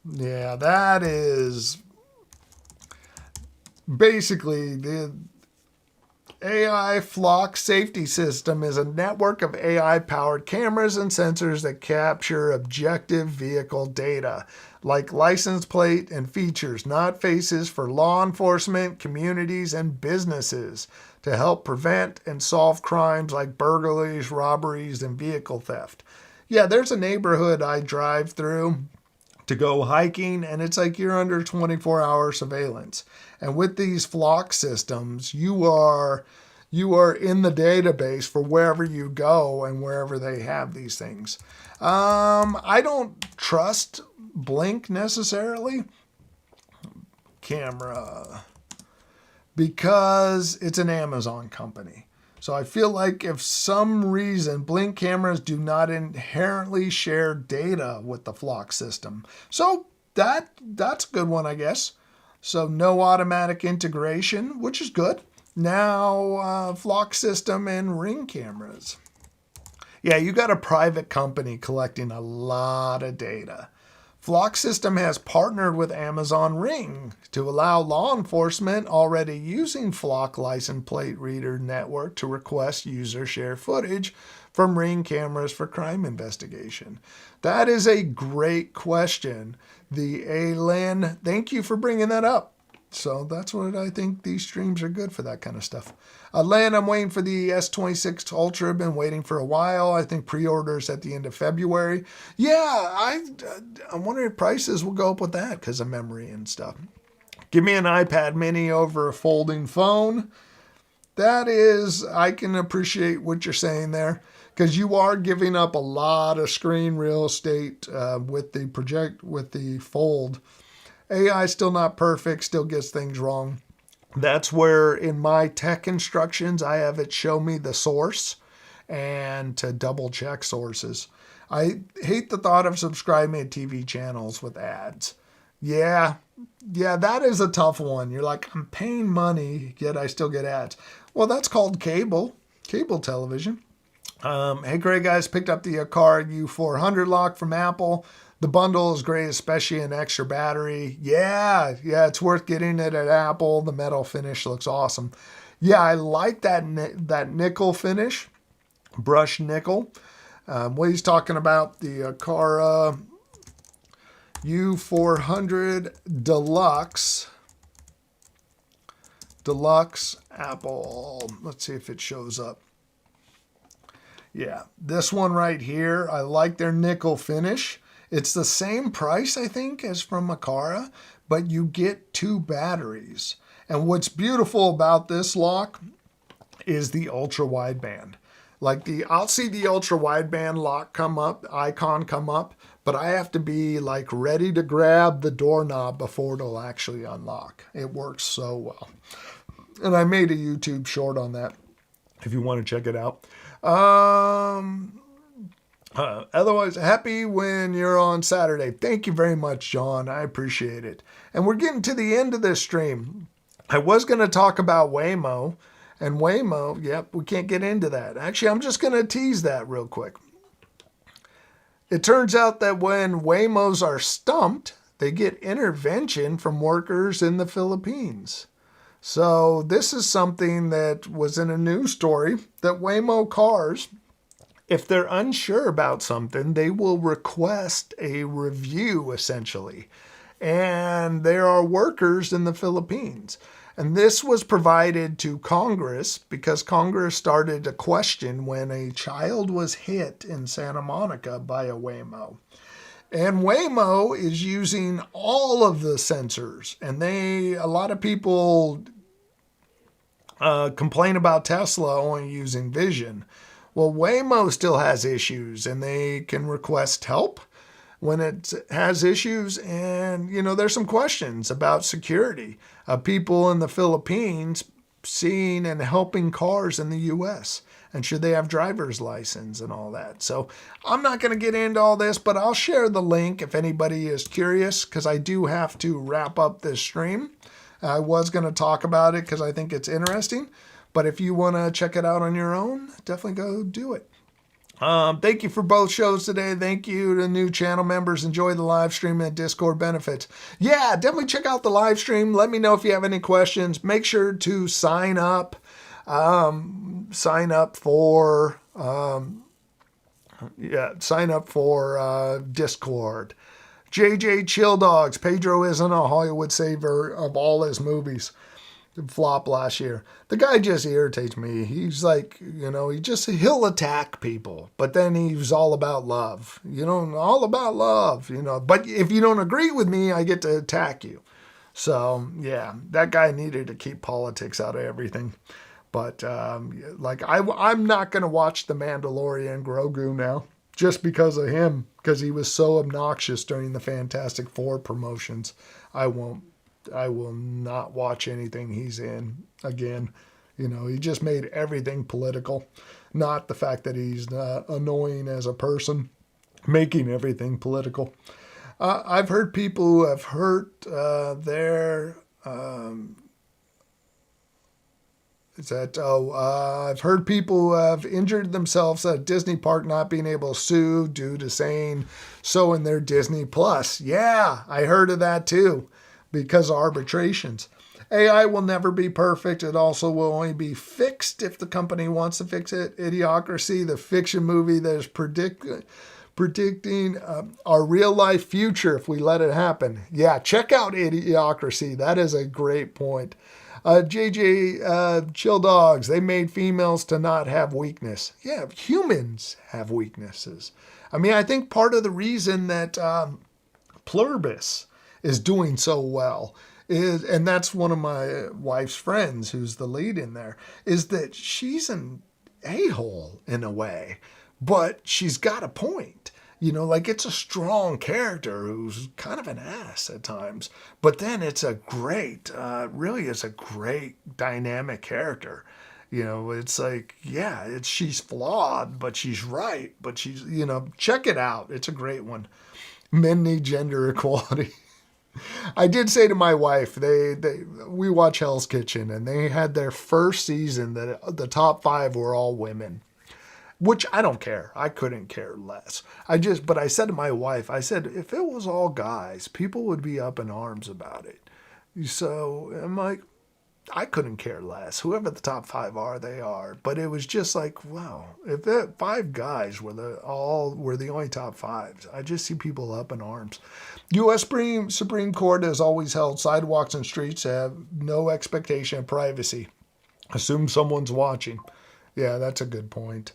Yeah, that is basically the AI Flock Safety System is a network of AI-powered cameras and sensors that capture objective vehicle data, like license plate and features, not faces, for law enforcement, communities, and businesses to help prevent and solve crimes like burglaries, robberies, and vehicle theft. Yeah, there's a neighborhood I drive through to go hiking, and it's like you're under 24-hour surveillance. And with these flock systems, you are in the database for wherever you go and wherever they have these things. I don't trust Blink necessarily. Camera. Because it's an Amazon company. So I feel like if some reason Blink cameras do not inherently share data with the flock system. So that's a good one, I guess. So no automatic integration, which is good. Now flock system and Ring cameras. Yeah, you got a private company collecting a lot of data. Flock System has partnered with Amazon Ring to allow law enforcement already using Flock license plate reader network to request user share footage from Ring cameras for crime investigation. That is a great question. The A-Lin, thank you for bringing that up. So that's what I think these streams are good for, that kind of stuff. Len, I'm waiting for the S26 Ultra. I've been waiting for a while. I think pre-orders at the end of February. Yeah, I'm wondering if prices will go up with that because of memory and stuff. Give me an iPad mini over a folding phone. That is, I can appreciate what you're saying there because you are giving up a lot of screen real estate with the fold. AI is still not perfect, still gets things wrong. That's where in my tech instructions, I have it show me the source and to double check sources. I hate the thought of subscribing to TV channels with ads. Yeah, that is a tough one. You're like, I'm paying money, yet I still get ads. Well, that's called cable television. Hey, Greg, guys, picked up the Car U400 lock from Apple. The bundle is great, especially an extra battery. Yeah, it's worth getting it at Apple. The metal finish looks awesome. Yeah, I like that nickel finish, brushed nickel. What he's talking about, the Car U400 Deluxe Apple. Let's see if it shows up. Yeah, this one right here, I like their nickel finish. It's the same price, I think, as from Aqara, but you get 2 batteries. And what's beautiful about this lock is the ultra wideband. Like I'll see the ultra wideband lock icon come up, but I have to be like ready to grab the doorknob before it'll actually unlock. It works so well. And I made a YouTube short on that if you want to check it out. Otherwise, happy when you're on Saturday. Thank you very much, John. I appreciate it. And we're getting to the end of this stream. I was going to talk about Waymo. And Waymo, yep, we can't get into that. Actually, I'm just going to tease that real quick. It turns out that when Waymos are stumped, they get intervention from workers in the Philippines. So this is something that was in a news story that Waymo cars, if they're unsure about something, they will request a review, essentially. And there are workers in the Philippines. And this was provided to Congress because Congress started to question when a child was hit in Santa Monica by a Waymo. And Waymo is using all of the sensors. And a lot of people complain about Tesla only using vision. Well, Waymo still has issues, and they can request help when it has issues. And, there's some questions about security of people in the Philippines seeing and helping cars in the U.S. and should they have driver's license and all that. So I'm not going to get into all this, but I'll share the link if anybody is curious because I do have to wrap up this stream. I was going to talk about it because I think it's interesting. But if you want to check it out on your own, definitely go do it. Thank you for both shows today. Thank you to new channel members. Enjoy the live stream and Discord benefits. Yeah, definitely check out the live stream. Let me know if you have any questions. Make sure to sign up. Sign up for Discord. JJ Chill Dogs. Pedro isn't a Hollywood savior of all his movies. Flop last year. The guy just irritates me. He's like, he'll attack people, but then he's all about love. All about love, But if you don't agree with me, I get to attack you. So, yeah, that guy needed to keep politics out of everything. But, I'm not going to watch The Mandalorian Grogu now just because of him, because he was so obnoxious during the Fantastic Four promotions. I will not watch anything he's in again. He just made everything political, not the fact that he's annoying as a person, making everything political. I've heard people who have hurt their Is that, I've heard people who have injured themselves at a Disney park not being able to sue due to saying so in their Disney Plus. Yeah, I heard of that too because of arbitrations. AI will never be perfect. It also will only be fixed if the company wants to fix it. Idiocracy, the fiction movie that is predicting our real life future if we let it happen. Yeah, check out Idiocracy. That is a great point. JJ, Chill Dogs, they made females to not have weakness. Yeah, humans have weaknesses. I mean, I think part of the reason that Pluribus is doing so well is, and that's one of my wife's friends who's the lead in there, is that she's an a-hole in a way, but she's got a point. You know, like it's a strong character who's kind of an ass at times, but then it's a great, really is a great dynamic character. You know, it's like, yeah, she's flawed, but she's right, but she's, you know, check it out. It's a great one. Men need gender equality. I did say to my wife, we watch Hell's Kitchen, and they had their first season that the top 5 were all women. Which I don't care. I couldn't care less. But I said to my wife, I said, if it was all guys, people would be up in arms about it. So I'm like, I couldn't care less. Whoever the top 5 are, they are. But it was just like, wow, if that 5 guys were the only top 5s, I just see people up in arms. U.S. Supreme Court has always held sidewalks and streets have no expectation of privacy. Assume someone's watching. Yeah, that's a good point.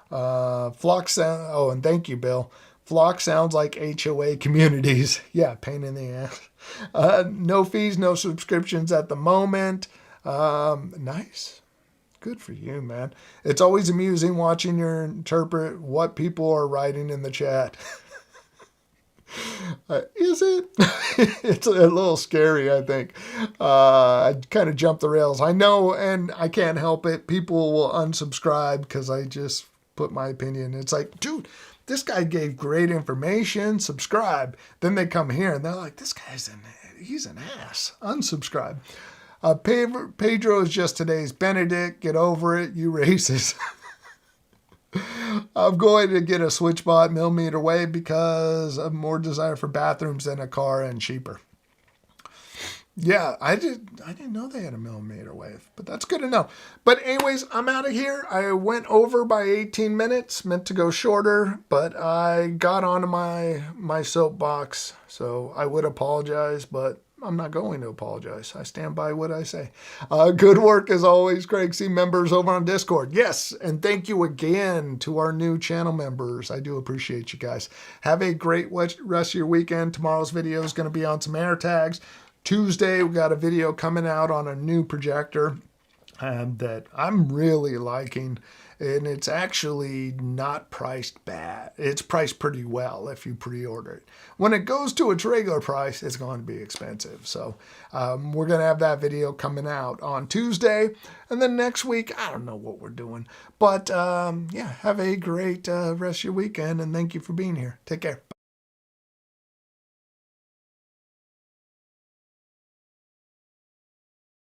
Flock sound. Oh, and thank you, Bill. Flock sounds like HOA communities. Yeah, pain in the ass. No fees, no subscriptions at the moment. Nice. Good for you, man. It's always amusing watching you interpret what people are writing in the chat. Is it? It's a little scary, I think. I kind of jumped the rails. I know, and I can't help it. People will unsubscribe because I just put my opinion. It's like, dude, this guy gave great information. Subscribe. Then they come here and they're like, this guy's he's an ass. Unsubscribe. Pedro is just today's Benedict. Get over it, you racist. I'm going to get a SwitchBot millimeter wave because of more desire for bathrooms than a car and cheaper. Yeah, I didn't know they had a millimeter wave, but that's good to know. But anyways, I'm out of here. I went over by 18 minutes, meant to go shorter, but I got onto my soapbox, so I would apologize, but I'm not going to apologize. I stand by what I say. Good work as always, Craig C. Members over on Discord. Yes, and thank you again to our new channel members. I do appreciate you guys. Have a great rest of your weekend. Tomorrow's video is going to be on some air tags. Tuesday, we got a video coming out on a new projector that I'm really liking. And it's actually not priced bad. It's priced pretty well if you pre-order it. When it goes to its regular price, it's going to be expensive. So we're going to have that video coming out on Tuesday. And then next week, I don't know what we're doing. But yeah, have a great rest of your weekend. And thank you for being here. Take care.